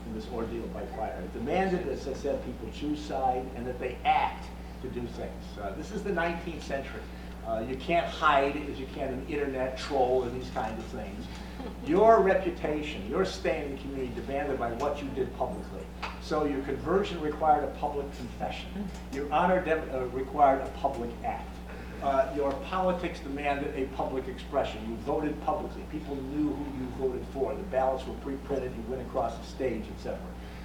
in this ordeal by fire. It demanded, as I said, people choose side and that they act to do things. This is the 19th century. You can't hide as you can in the internet, troll, and these kinds of things. Your reputation, your stay in the community demanded by what you did publicly. So your conversion required a public confession. Your honor required a public act. Your politics demanded a public expression. You voted publicly. People knew who you voted for. The ballots were pre-printed. You went across the stage, etc.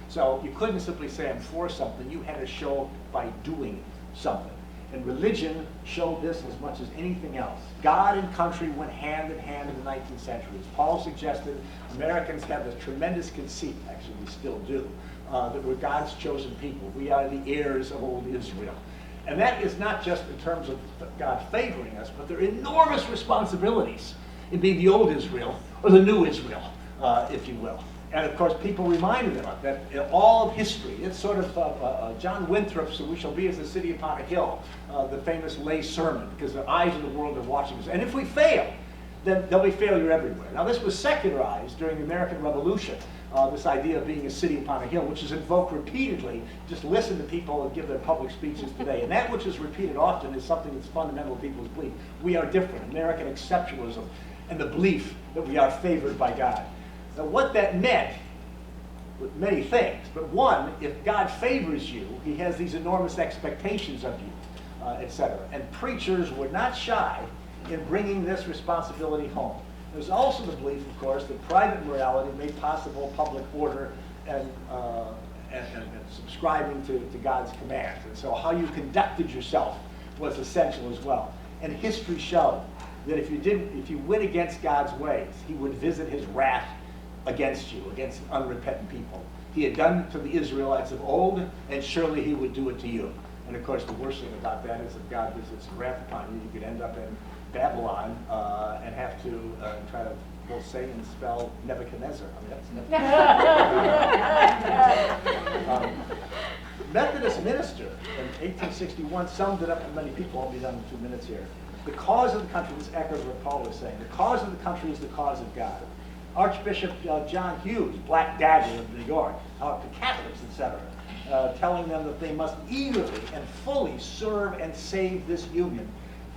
So you couldn't simply say I'm for something. You had to show by doing something. And religion showed this as much as anything else. God and country went hand in hand in the 19th century. As Paul suggested, Americans have this tremendous conceit, actually we still do, that we're God's chosen people. We are the heirs of old Israel. And that is not just in terms of God favoring us, but there are enormous responsibilities in being the old Israel, or the new Israel, if you will. And of course, people reminded them of that in all of history. It's sort of John Winthrop's "We Shall Be as a City Upon a Hill," the famous lay sermon, because the eyes of the world are watching us. And if we fail, then there'll be failure everywhere. Now, this was secularized during the American Revolution, this idea of being a city upon a hill, which is invoked repeatedly. Just listen to people and give their public speeches today. And that which is repeated often is something that's fundamental to people's belief. We are different, American exceptionalism, and the belief that we are favored by God. Now, what that meant, with many things, but one, if God favors you, he has these enormous expectations of you, etc. And preachers were not shy in bringing this responsibility home. There's also the belief, of course, that private morality made possible public order and subscribing to God's commands. And so how you conducted yourself was essential as well. And history showed that if you went against God's ways, he would visit his wrath against you, against unrepentant people. He had done it to the Israelites of old, and surely he would do it to you. And of course, the worst thing about that is if God visits wrath upon you, you could end up in Babylon and have to try to both say and spell Nebuchadnezzar. I mean, that's Methodist minister in 1861 summed it up to many people. I'll be done in 2 minutes here. The cause of the country, this echoes what Paul was saying, the cause of the country is the cause of God. Archbishop John Hughes, Black Dagger of New York, out to Catholics, etc., telling them that they must eagerly and fully serve and save this union.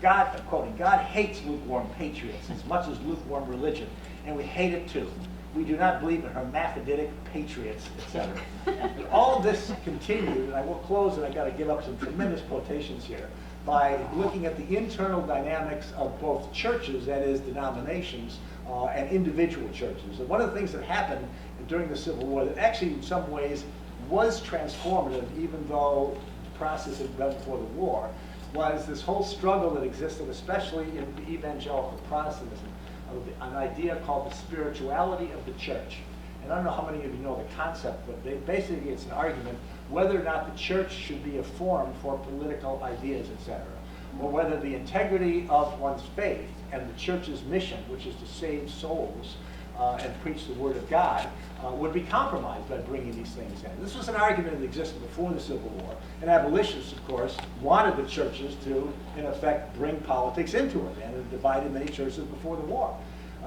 God, quoting, God hates lukewarm patriots as much as lukewarm religion, and we hate it too. We do not believe in hermaphroditic patriots, etc. And all this continued, and I will close, and I've got to give up some tremendous quotations here, by looking at the internal dynamics of both churches, that is, denominations, and individual churches. And one of the things that happened during the Civil War that actually in some ways was transformative, even though the process had been before the war, was this whole struggle that existed, especially in evangelical Protestantism, of an idea called the spirituality of the church. And I don't know how many of you know the concept, but basically it's an argument whether or not the church should be a forum for political ideas, etc., or whether the integrity of one's faith and the church's mission, which is to save souls and preach the word of God, would be compromised by bringing these things in. This was an argument that existed before the Civil War, and abolitionists, of course, wanted the churches to, in effect, bring politics into it, and it divided many churches before the war.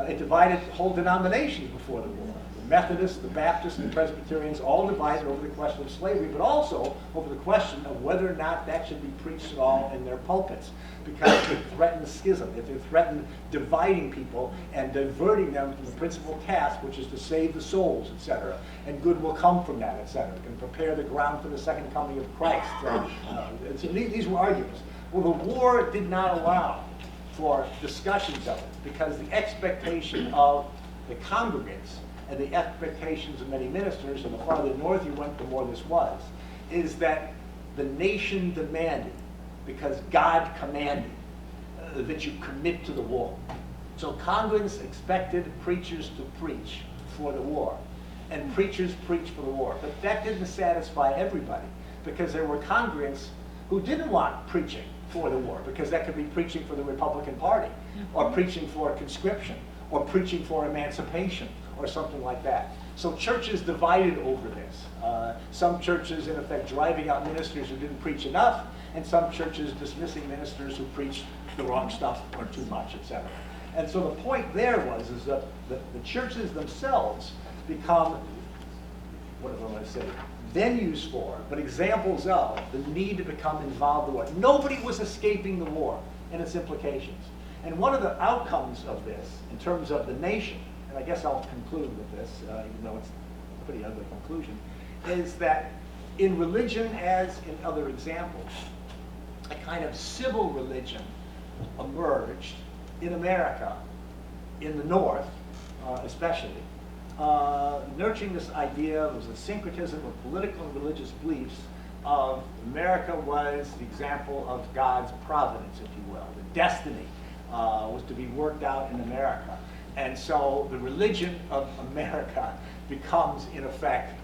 It divided whole denominations before the war. The Methodists, the Baptists, and the Presbyterians all divided over the question of slavery, but also over the question of whether or not that should be preached at all in their pulpits, because it threatened schism, it threatened dividing people and diverting them from the principal task, which is to save the souls, etc. And good will come from that, etc. And prepare the ground for the second coming of Christ. So these were arguments. Well, the war did not allow for discussions of it, because the expectation of the congregants and the expectations of many ministers, and the farther north you went, the more this was, is that the nation demanded, because God commanded, that you commit to the war. So congregants expected preachers to preach for the war, and preachers preached for the war. But that didn't satisfy everybody, because there were congregants who didn't want preaching for the war, because that could be preaching for the Republican Party, or preaching for conscription, or preaching for emancipation, or something like that. So churches divided over this. Some churches, in effect, driving out ministers who didn't preach enough, and some churches dismissing ministers who preached the wrong stuff or too much, etc. And so the point there is that the churches themselves become, what do I want to say, venues for, but examples of, the need to become involved in the war. Nobody was escaping the war and its implications. And one of the outcomes of this, in terms of the nation, and I guess I'll conclude with this, even though it's a pretty ugly conclusion, is that in religion, as in other examples, a kind of civil religion emerged in America, in the North especially, nurturing this idea. There was a syncretism of political and religious beliefs of America was the example of God's providence, if you will. The destiny was to be worked out in America. And so the religion of America becomes, in effect,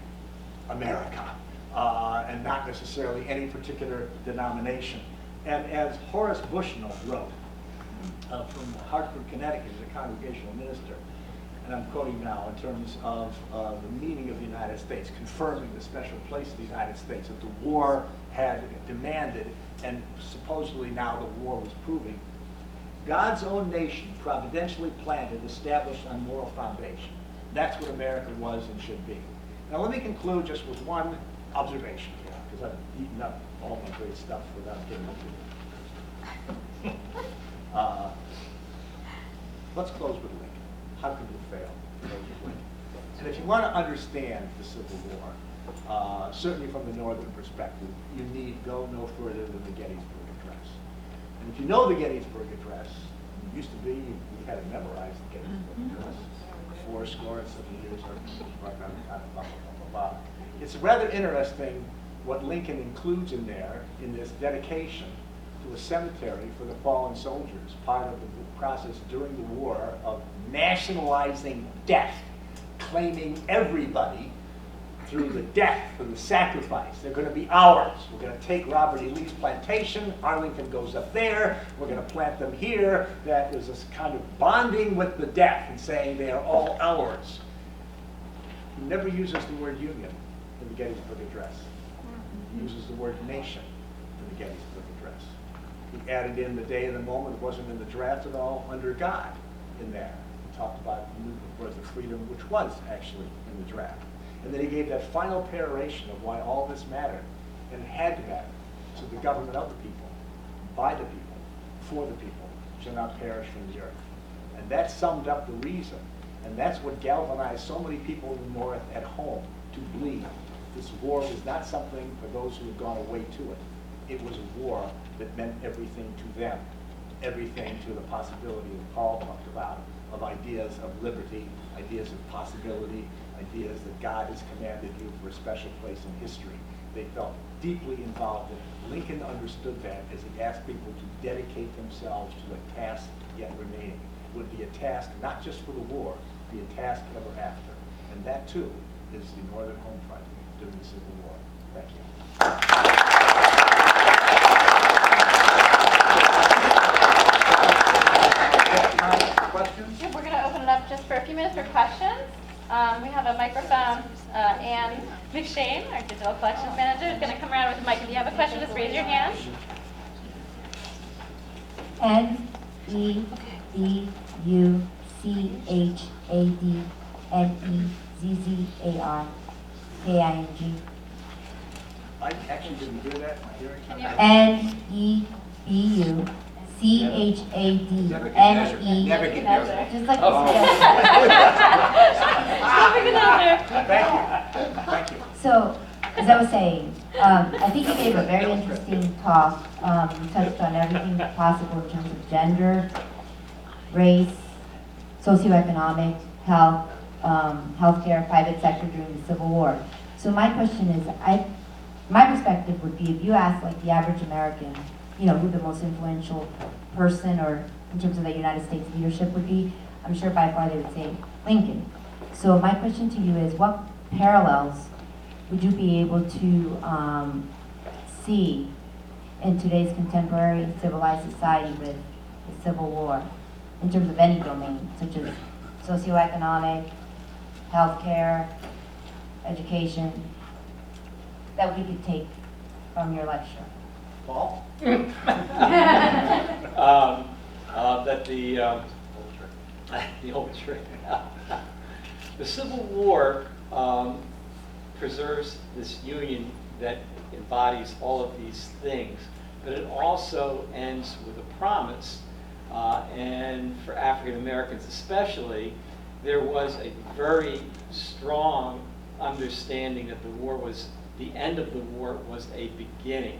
America, and not necessarily any particular denomination. And as Horace Bushnell wrote, from Hartford, Connecticut, as a congregational minister, and I'm quoting now, in terms of the meaning of the United States, confirming the special place of the United States that the war had demanded, and supposedly now the war was proving. God's own nation, providentially planted, established on moral foundation. That's what America was and should be. Now let me conclude just with one observation here, because I've eaten up all my great stuff without getting into it. Let's close with Lincoln. How could you fail? Close with Lincoln. And if you want to understand the Civil War, certainly from the Northern perspective, you need go no further than the Gettysburg Address. And if you know the Gettysburg Address, it used to be, you had to memorize the Gettysburg Address. 80 and some years, it's rather interesting what Lincoln includes in there in this dedication to a cemetery for the fallen soldiers, part of the process during the war of nationalizing death, claiming everybody through the death, through the sacrifice. They're going to be ours. We're going to take Robert E. Lee's plantation. Arlington goes up there. We're going to plant them here. That is a kind of bonding with the death and saying they are all ours. He never uses the word union in the Gettysburg Address. He uses the word nation in the Gettysburg Address. He added in the day and the moment. It wasn't in the draft at all. Under God in there. He talked about the freedom, which was actually in the draft. And then he gave that final peroration of why all this mattered, and it had to matter, to the government of the people, by the people, for the people, shall not perish from the earth. And that summed up the reason, and that's what galvanized so many people in the North at home to believe this war was not something for those who had gone away to it. It was a war that meant everything to them, everything to the possibility that Paul talked about, of ideas of liberty, ideas of possibility, ideas that God has commanded you for a special place in history. They felt deeply involved in it. Lincoln understood that as he asked people to dedicate themselves to a task yet remaining. It would be a task not just for the war, be a task ever after. And that too is the Northern Homefront during the Civil War. Thank you. Questions? We're going to open it up just for a few minutes for questions. We have a microphone. Ann McShane, our digital collections manager, is going to come around with a mic. If you have a question, just raise your hand. NEBUCHADNEZZARKING. I actually didn't hear that. My hearing NEBUCHADNE. Just like Thank you. So, as I was saying, I think you gave a very interesting talk. You touched on everything possible in terms of gender, race, socioeconomic, health, healthcare, private sector during the Civil War. So my question is, my perspective would be, if you ask like the average American, you know, who the most influential person or in terms of the United States leadership would be, I'm sure by far they would say Lincoln. So my question to you is, what parallels would you be able to see in today's contemporary civilized society with the Civil War, in terms of any domain, such as socioeconomic, healthcare, education, that we could take from your lecture? Paul? That the old trick. The Civil War preserves this union that embodies all of these things, but it also ends with a promise, and for African Americans especially, there was a very strong understanding that the end of the war was a beginning.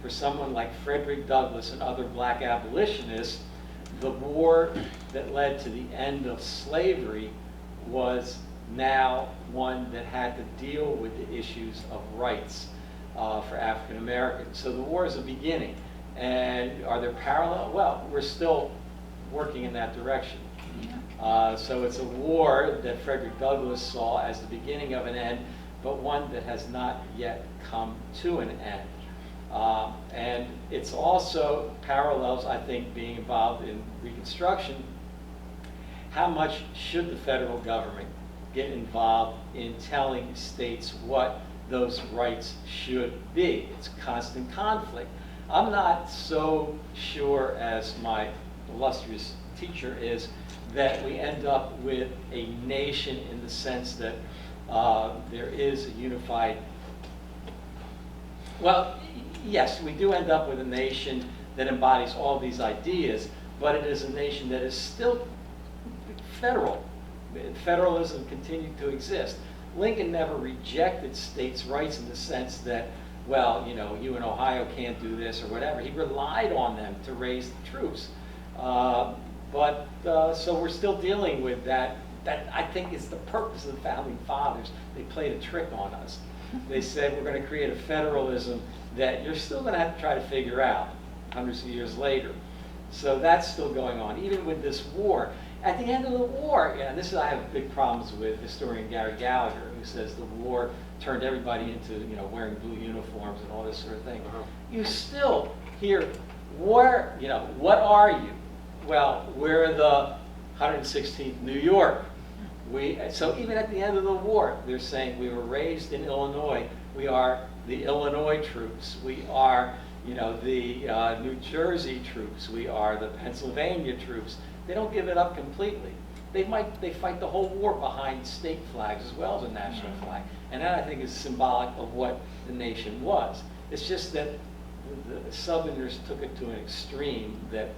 For someone like Frederick Douglass and other black abolitionists, the war that led to the end of slavery was now one that had to deal with the issues of rights for African Americans. So the war is a beginning. And are there parallels? Well, we're still working in that direction. So it's a war that Frederick Douglass saw as the beginning of an end, but one that has not yet come to an end. And it's also parallels, I think, being involved in Reconstruction, how much should the federal government get involved in telling states what those rights should be? It's constant conflict. I'm not so sure as my illustrious teacher is that we end up with a nation in the sense that there is a unified, well, yes, we do end up with a nation that embodies all these ideas, but it is a nation that is still federal. Federalism continued to exist. Lincoln never rejected states' rights in the sense that, well, you know, you in Ohio can't do this or whatever. He relied on them to raise the troops. So we're still dealing with that. That I think is the purpose of the Founding Fathers. They played a trick on us. They said we're going to create a federalism that you're still going to have to try to figure out hundreds of years later. So that's still going on, even with this war. At the end of the war, and this is, I have big problems with historian Gary Gallagher, who says the war turned everybody into, you know, wearing blue uniforms and all this sort of thing. You still hear, where, you know, what are you? Well, we're the 116th New York. So even at the end of the war, they're saying we were raised in Illinois. We are the Illinois troops. We are, you know, the New Jersey troops. We are the Pennsylvania troops. They don't give it up completely. They fight the whole war behind state flags as well as a national flag. And that, I think, is symbolic of what the nation was. It's just that the Southerners took it to an extreme that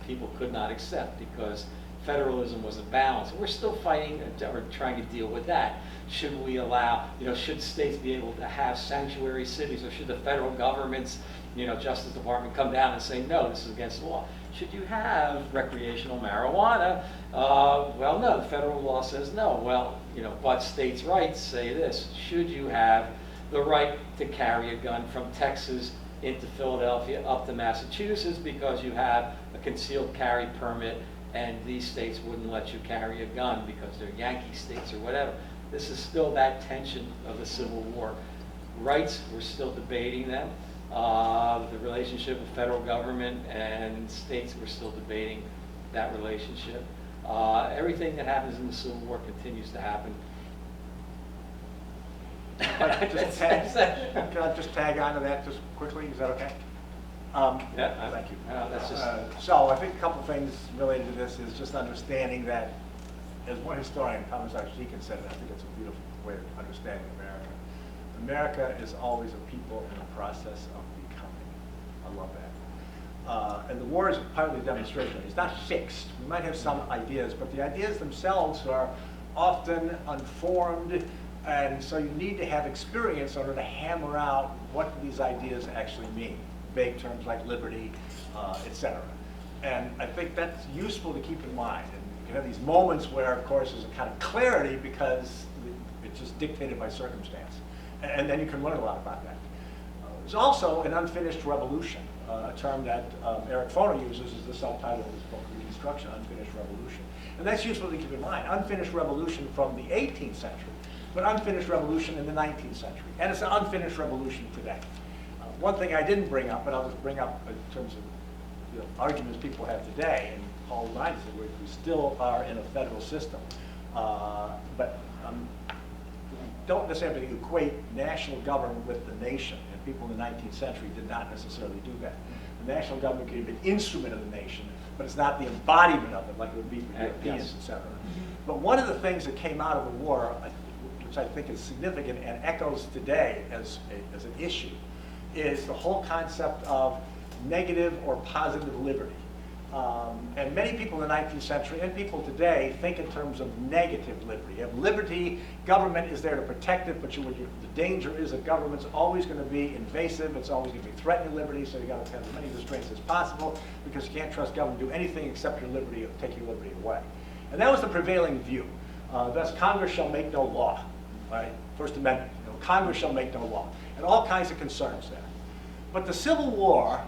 people could not accept because federalism was a balance. We're still fighting or trying to deal with that. Should we allow, you know, should states be able to have sanctuary cities, or should the federal government's, you know, Justice Department come down and say, no, this is against the law? Should you have recreational marijuana? Well, no, the federal law says no. Well, you know, but states' rights say this. Should you have the right to carry a gun from Texas into Philadelphia up to Massachusetts because you have a concealed carry permit and these states wouldn't let you carry a gun because they're Yankee states or whatever? This is still that tension of the Civil War. Rights, we're still debating them. The relationship of federal government and states, we're still debating that relationship. Everything that happens in the Civil War continues to happen. Can I just tag on to that just quickly? Is that okay? Yeah, thank you. That's just. So I think a couple things related to this is just understanding that, as one historian, Thomas R. Deacon, said, and I think it's a beautiful way of understanding America. America is always a people in the process of becoming. I love that. And the war is part of the demonstration. It's not fixed. We might have some ideas, but the ideas themselves are often unformed, and so you need to have experience in order to hammer out what these ideas actually mean. Vague terms like liberty, etc. And I think that's useful to keep in mind. And you can have these moments where, of course, there's a kind of clarity because it's just dictated by circumstance. And then you can learn a lot about that. There's also an unfinished revolution, a term that Eric Foner uses as the subtitle of his book, Reconstruction, Unfinished Revolution. And that's useful to keep in mind. Unfinished revolution from the 18th century, but unfinished revolution in the 19th century. And it's an unfinished revolution today. One thing I didn't bring up, but I'll just bring up in terms of arguments people have today, and Paul reminds us that we still are in a federal system. But don't necessarily equate national government with the nation, and people in the 19th century did not necessarily do that. The national government could be an instrument of the nation, but it's not the embodiment of it like it would be for Europeans, etc. But one of the things that came out of the war, which I think is significant and echoes today as an issue, is the whole concept of negative or positive liberty. And many people in the 19th century and people today think in terms of negative liberty. You have liberty, government is there to protect it, but the danger is that government's always going to be invasive, it's always going to be threatening liberty, so you got to have as many restraints as possible because you can't trust government to do anything except your liberty or take your liberty away. And that was the prevailing view. Thus, Congress shall make no law, right? First Amendment, Congress shall make no law. And all kinds of concerns there. But the Civil War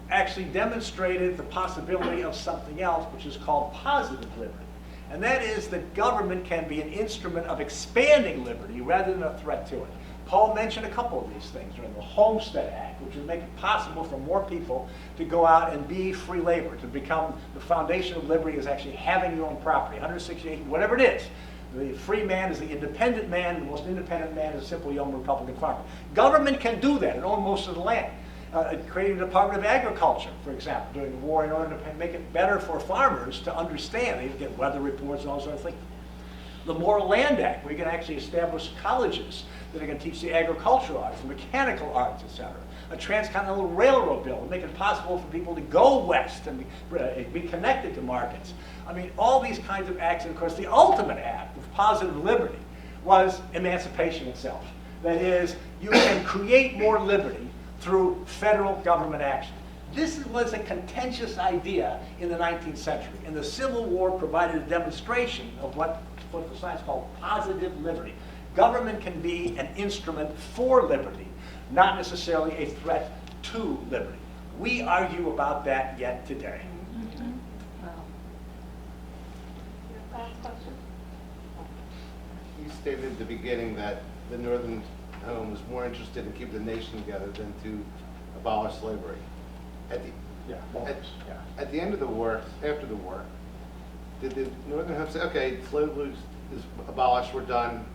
actually demonstrated the possibility of something else, which is called positive liberty. And that is that government can be an instrument of expanding liberty rather than a threat to it. Paul mentioned a couple of these things during the Homestead Act, which would make it possible for more people to go out and be free labor, to become the foundation of liberty is actually having your own property, 168, whatever it is. The free man is the independent man, the most independent man is a simple young Republican farmer. Government can do that and own most of the land. Creating a Department of Agriculture, for example, during the war in order to make it better for farmers to understand. They get weather reports and all sorts of things. The Moral Land Act, where you can actually establish colleges that are going to teach the agricultural arts, the mechanical arts, etc. A transcontinental railroad bill, make it possible for people to go west and be connected to markets. I mean, all these kinds of acts, and of course the ultimate act of positive liberty was emancipation itself. That is, you can create more liberty through federal government action. This was a contentious idea in the 19th century, and the Civil War provided a demonstration of what political science called positive liberty. Government can be an instrument for liberty, not necessarily a threat to liberty. We argue about that yet today. Last question. You stated at the beginning that the Northern Home was more interested in keeping the nation together than to abolish slavery. At the end of the war, after the war, did the Northern Home say, okay, slavery is abolished, we're done,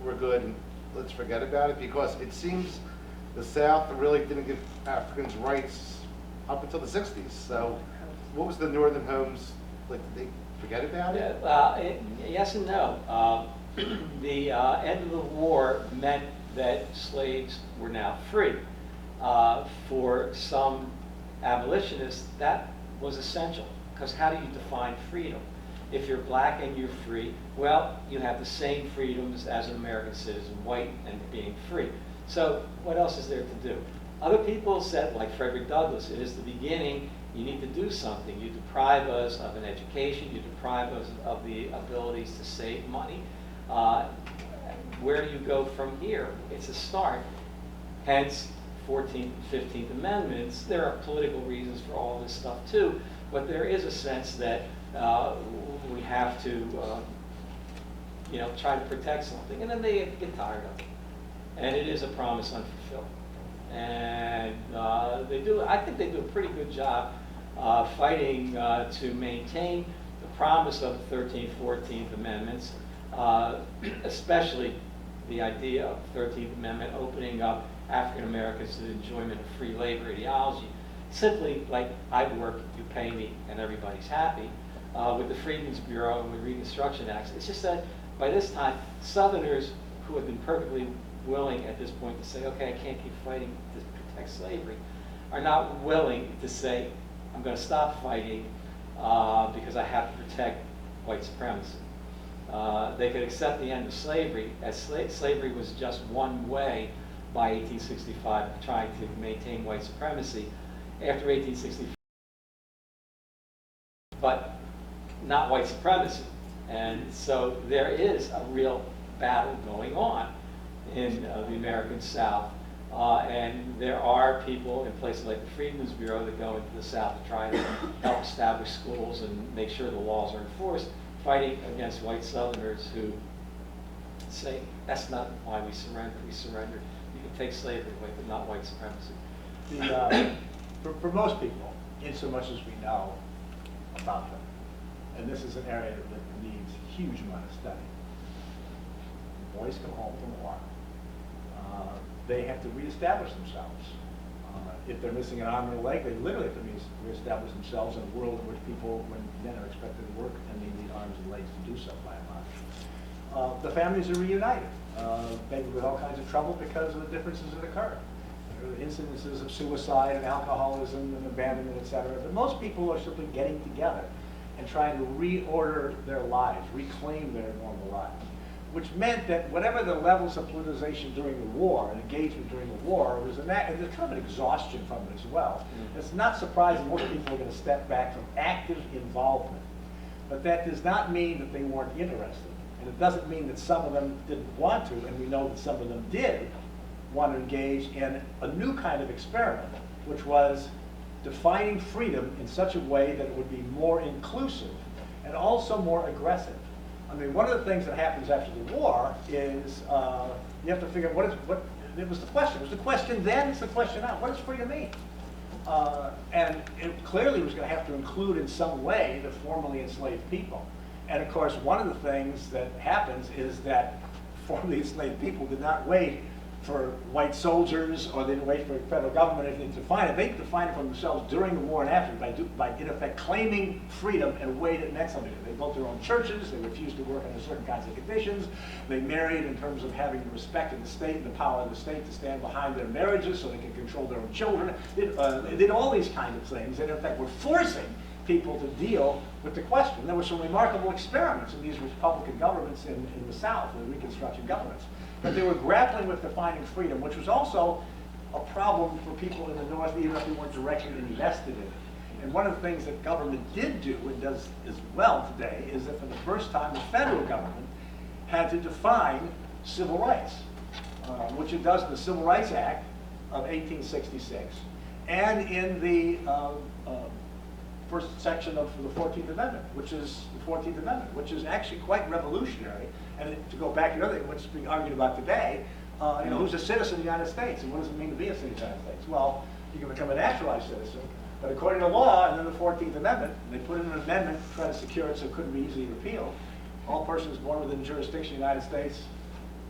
we're good, and let's forget about it? Because it seems the South really didn't give Africans rights up until the 60s. So what was the Northern Homes, like, did they forget about it? Yes and no. The end of the war meant that slaves were now free. For some abolitionists, that was essential, because how do you define freedom? If you're black and you're free, well, you have the same freedoms as an American citizen, white and being free. So what else is there to do? Other people said, like Frederick Douglass, it is the beginning, you need to do something. You deprive us of an education, you deprive us of the abilities to save money. Where do you go from here? It's a start. Hence, 14th and 15th Amendments. There are political reasons for all this stuff too, but there is a sense that we have to, try to protect something, and then they get tired of it. And it is a promise unfulfilled. And I think they do a pretty good job fighting to maintain the promise of the 13th, 14th Amendments, especially the idea of the 13th Amendment opening up African Americans to the enjoyment of free labor ideology. Simply like, I work, you pay me, and everybody's happy. With the Freedmen's Bureau and with Reconstruction Acts, it's just that by this time, Southerners who have been perfectly willing at this point to say, okay, I can't keep fighting to protect slavery, are not willing to say, I'm going to stop fighting because I have to protect white supremacy. They could accept the end of slavery, as slavery was just one way by 1865 of trying to maintain white supremacy. After 1865, but not white supremacy. And so there is a real battle going on in the American South. And there are people in places like the Freedmen's Bureau that go into the South to try to help establish schools and make sure the laws are enforced, fighting against white Southerners who say, that's not why we surrendered. We surrendered. You can take slavery away, but not white supremacy. For most people, in so much as we know about them, and this is an area that needs a huge amount of study. Boys come home from war. They have to reestablish themselves. If they're missing an arm and a leg, they literally have to reestablish themselves in a world in which people, when men are expected to work, and they need arms and legs to do so by and large. The families are reunited, maybe with all kinds of trouble because of the differences that occur. There are incidences of suicide and alcoholism and abandonment, etc. But most people are simply getting together and trying to reorder their lives, reclaim their normal lives, which meant that whatever the levels of politicization during the war and engagement during the war, there's kind of an exhaustion from it as well. It's not surprising most people are going to step back from active involvement. But that does not mean that they weren't interested. And it doesn't mean that some of them didn't want to, and we know that some of them did want to engage in a new kind of experiment, which was defining freedom in such a way that it would be more inclusive and also more aggressive. I mean, one of the things that happens after the war is you have to figure out what it was the question. It was the question then, it's the question now. What does freedom mean? And it clearly was going to have to include in some way the formerly enslaved people. And of course, one of the things that happens is that formerly enslaved people did not wait for white soldiers, or they didn't wait for the federal government or anything to define it. They defined it for themselves during the war and after by in effect claiming freedom in a way that meant something. They built their own churches. They refused to work under certain kinds of conditions. They married in terms of having the respect of the state and the power of the state to stand behind their marriages so they could control their own children. They did all these kinds of things, and in fact were forcing people to deal with the question. There were some remarkable experiments in these Republican governments in the South, the Reconstruction governments. But they were grappling with defining freedom, which was also a problem for people in the North, even if they weren't directly invested in it. And one of the things that government did do, and does as well today, is that for the first time the federal government had to define civil rights, which it does in the Civil Rights Act of 1866, and in the first section of the 14th Amendment, which is actually quite revolutionary. And to go back to the other thing, what's being argued about today, who's a citizen of the United States, and what does it mean to be a citizen of the United States? Well, you can become a naturalized citizen, but according to law, and then the 14th Amendment, they put in an amendment to try to secure it so it couldn't be easily repealed. All persons born within the jurisdiction of the United States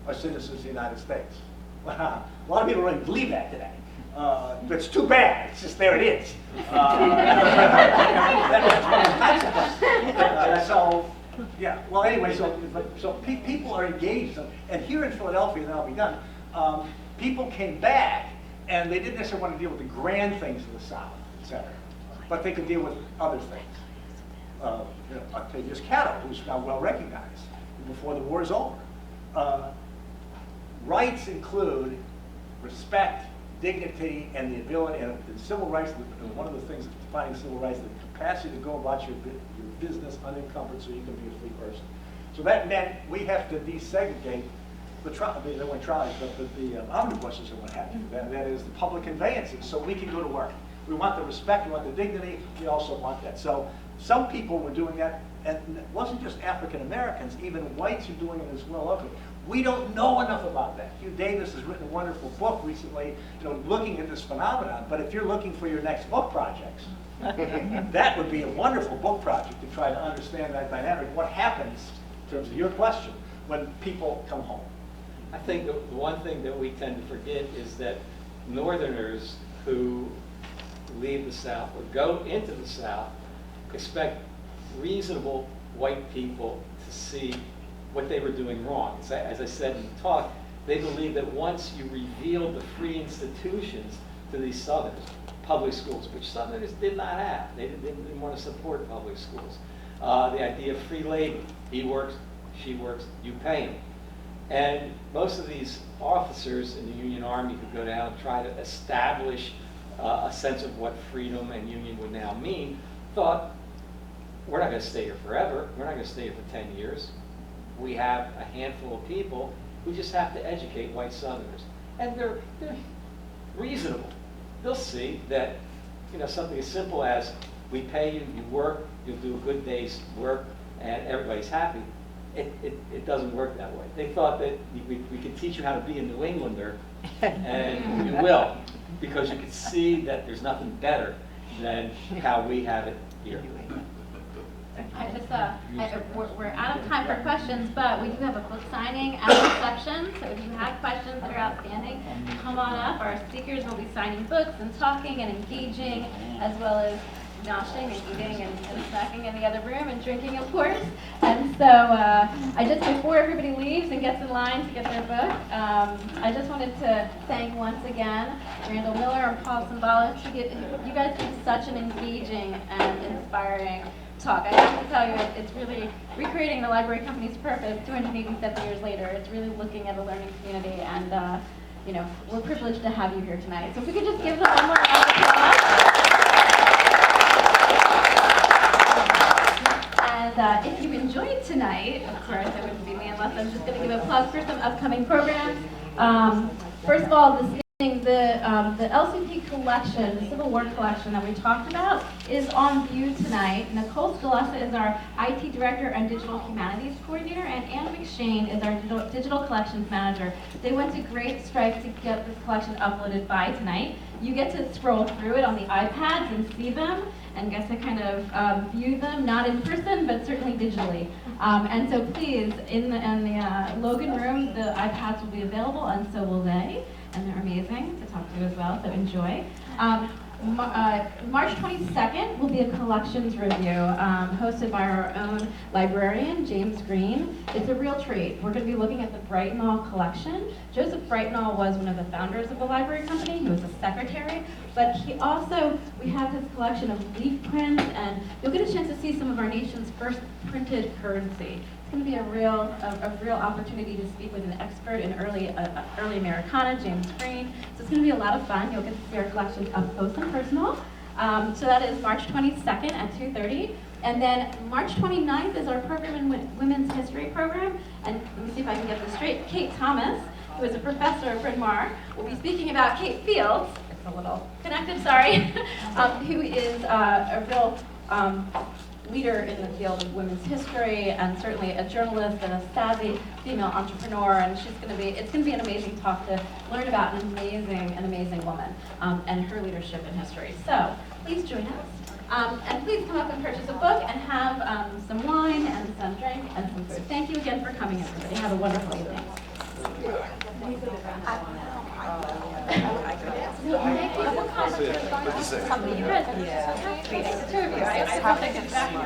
are citizens of the United States. Wow. A lot of people don't really believe that today. But it's too bad. It's just there it is. So, yeah. Well, anyway, so people are engaged, and here in Philadelphia, and then I'll be done. People came back, and they didn't necessarily want to deal with the grand things of the South, etc., but they could deal with other things. Octavius Catto, who's now well recognized before the war is over. Rights include respect, dignity, and the ability, and civil rights, one of the things that's defining civil rights, the capacity to go about your business unencumbered so you can be a free person. So that meant we have to desegregate the omnibuses and what have you. That is the public conveyances, so we can go to work. We want the respect, we want the dignity, we also want that. So some people were doing that, and it wasn't just African Americans, even whites are doing it as well. Okay. We don't know enough about that. Hugh Davis has written a wonderful book recently, looking at this phenomenon. But if you're looking for your next book projects, that would be a wonderful book project to try to understand that dynamic. What happens, in terms of your question, when people come home? I think the one thing that we tend to forget is that Northerners who leave the South or go into the South expect reasonable white people to see what they were doing wrong. As I said in the talk, they believe that once you revealed the free institutions to these Southerners, public schools, which Southerners did not have. They didn't want to support public schools. The idea of free labor, he works, she works, you pay him. And most of these officers in the Union Army who go down and try to establish a sense of what freedom and union would now mean, thought, we're not going to stay here forever. We're not going to stay here for 10 years. We have a handful of people who just have to educate white Southerners. And they're reasonable. They'll see that something as simple as we pay you, you work, you'll do a good day's work, and everybody's happy. It doesn't work that way. They thought that we could teach you how to be a New Englander, and you will, because you can see that there's nothing better than how we have it here. We're out of time for questions, but we do have a book signing at the reception. So if you have questions that are outstanding, come on up. Our speakers will be signing books and talking and engaging, as well as noshing and eating and snacking in the other room and drinking, of course. And so I just, before everybody leaves and gets in line to get their book, I just wanted to thank once again Randall Miller and Paul Cimbala. You guys did such an engaging and inspiring talk. I have to tell you, it's really recreating the Library Company's purpose 287 years later. It's really looking at a learning community, and we're privileged to have you here tonight. So if we could just give them one more round of applause. And if you enjoyed tonight, of course, it wouldn't be me unless I'm just going to give applause for some upcoming programs. First of all, the The LCP collection, the Civil War collection that we talked about, is on view tonight. Nicole Scalessa is our IT Director and Digital Humanities Coordinator, and Anna McShane is our Digital Collections Manager. They went to great strides to get this collection uploaded by tonight. You get to scroll through it on the iPads and see them, and get to kind of view them, not in person, but certainly digitally. And so please, in the Logan room, the iPads will be available, and so will they. And they're amazing to talk to as well, so enjoy. March 22nd will be a collections review hosted by our own librarian, James Green. It's a real treat. We're going to be looking at the Brightenall collection. Joseph Brightenall was one of the founders of the Library Company. He was a secretary, but we have his collection of leaf prints, and you'll get a chance to see some of our nation's first printed currency. It's going to be a real opportunity to speak with an expert in early Americana, James Green. So it's going to be a lot of fun. You'll get to see our collections up close and personal. So that is March 22nd at 2:30. And then March 29th is our program in Women's History program. And let me see if I can get this straight. Kate Thomas, who is a professor at Bryn Mawr, will be speaking about Kate Fields. It's a little connected, sorry. Who is a real leader in the field of women's history, and certainly a journalist and a savvy female entrepreneur. And it's going to be an amazing talk to learn about an amazing woman and her leadership in history. So please join us. And please come up and purchase a book and have some wine and some drink and some food. Thank you again for coming, everybody. Have a wonderful evening. What do you say? The two of you. I think it's back here.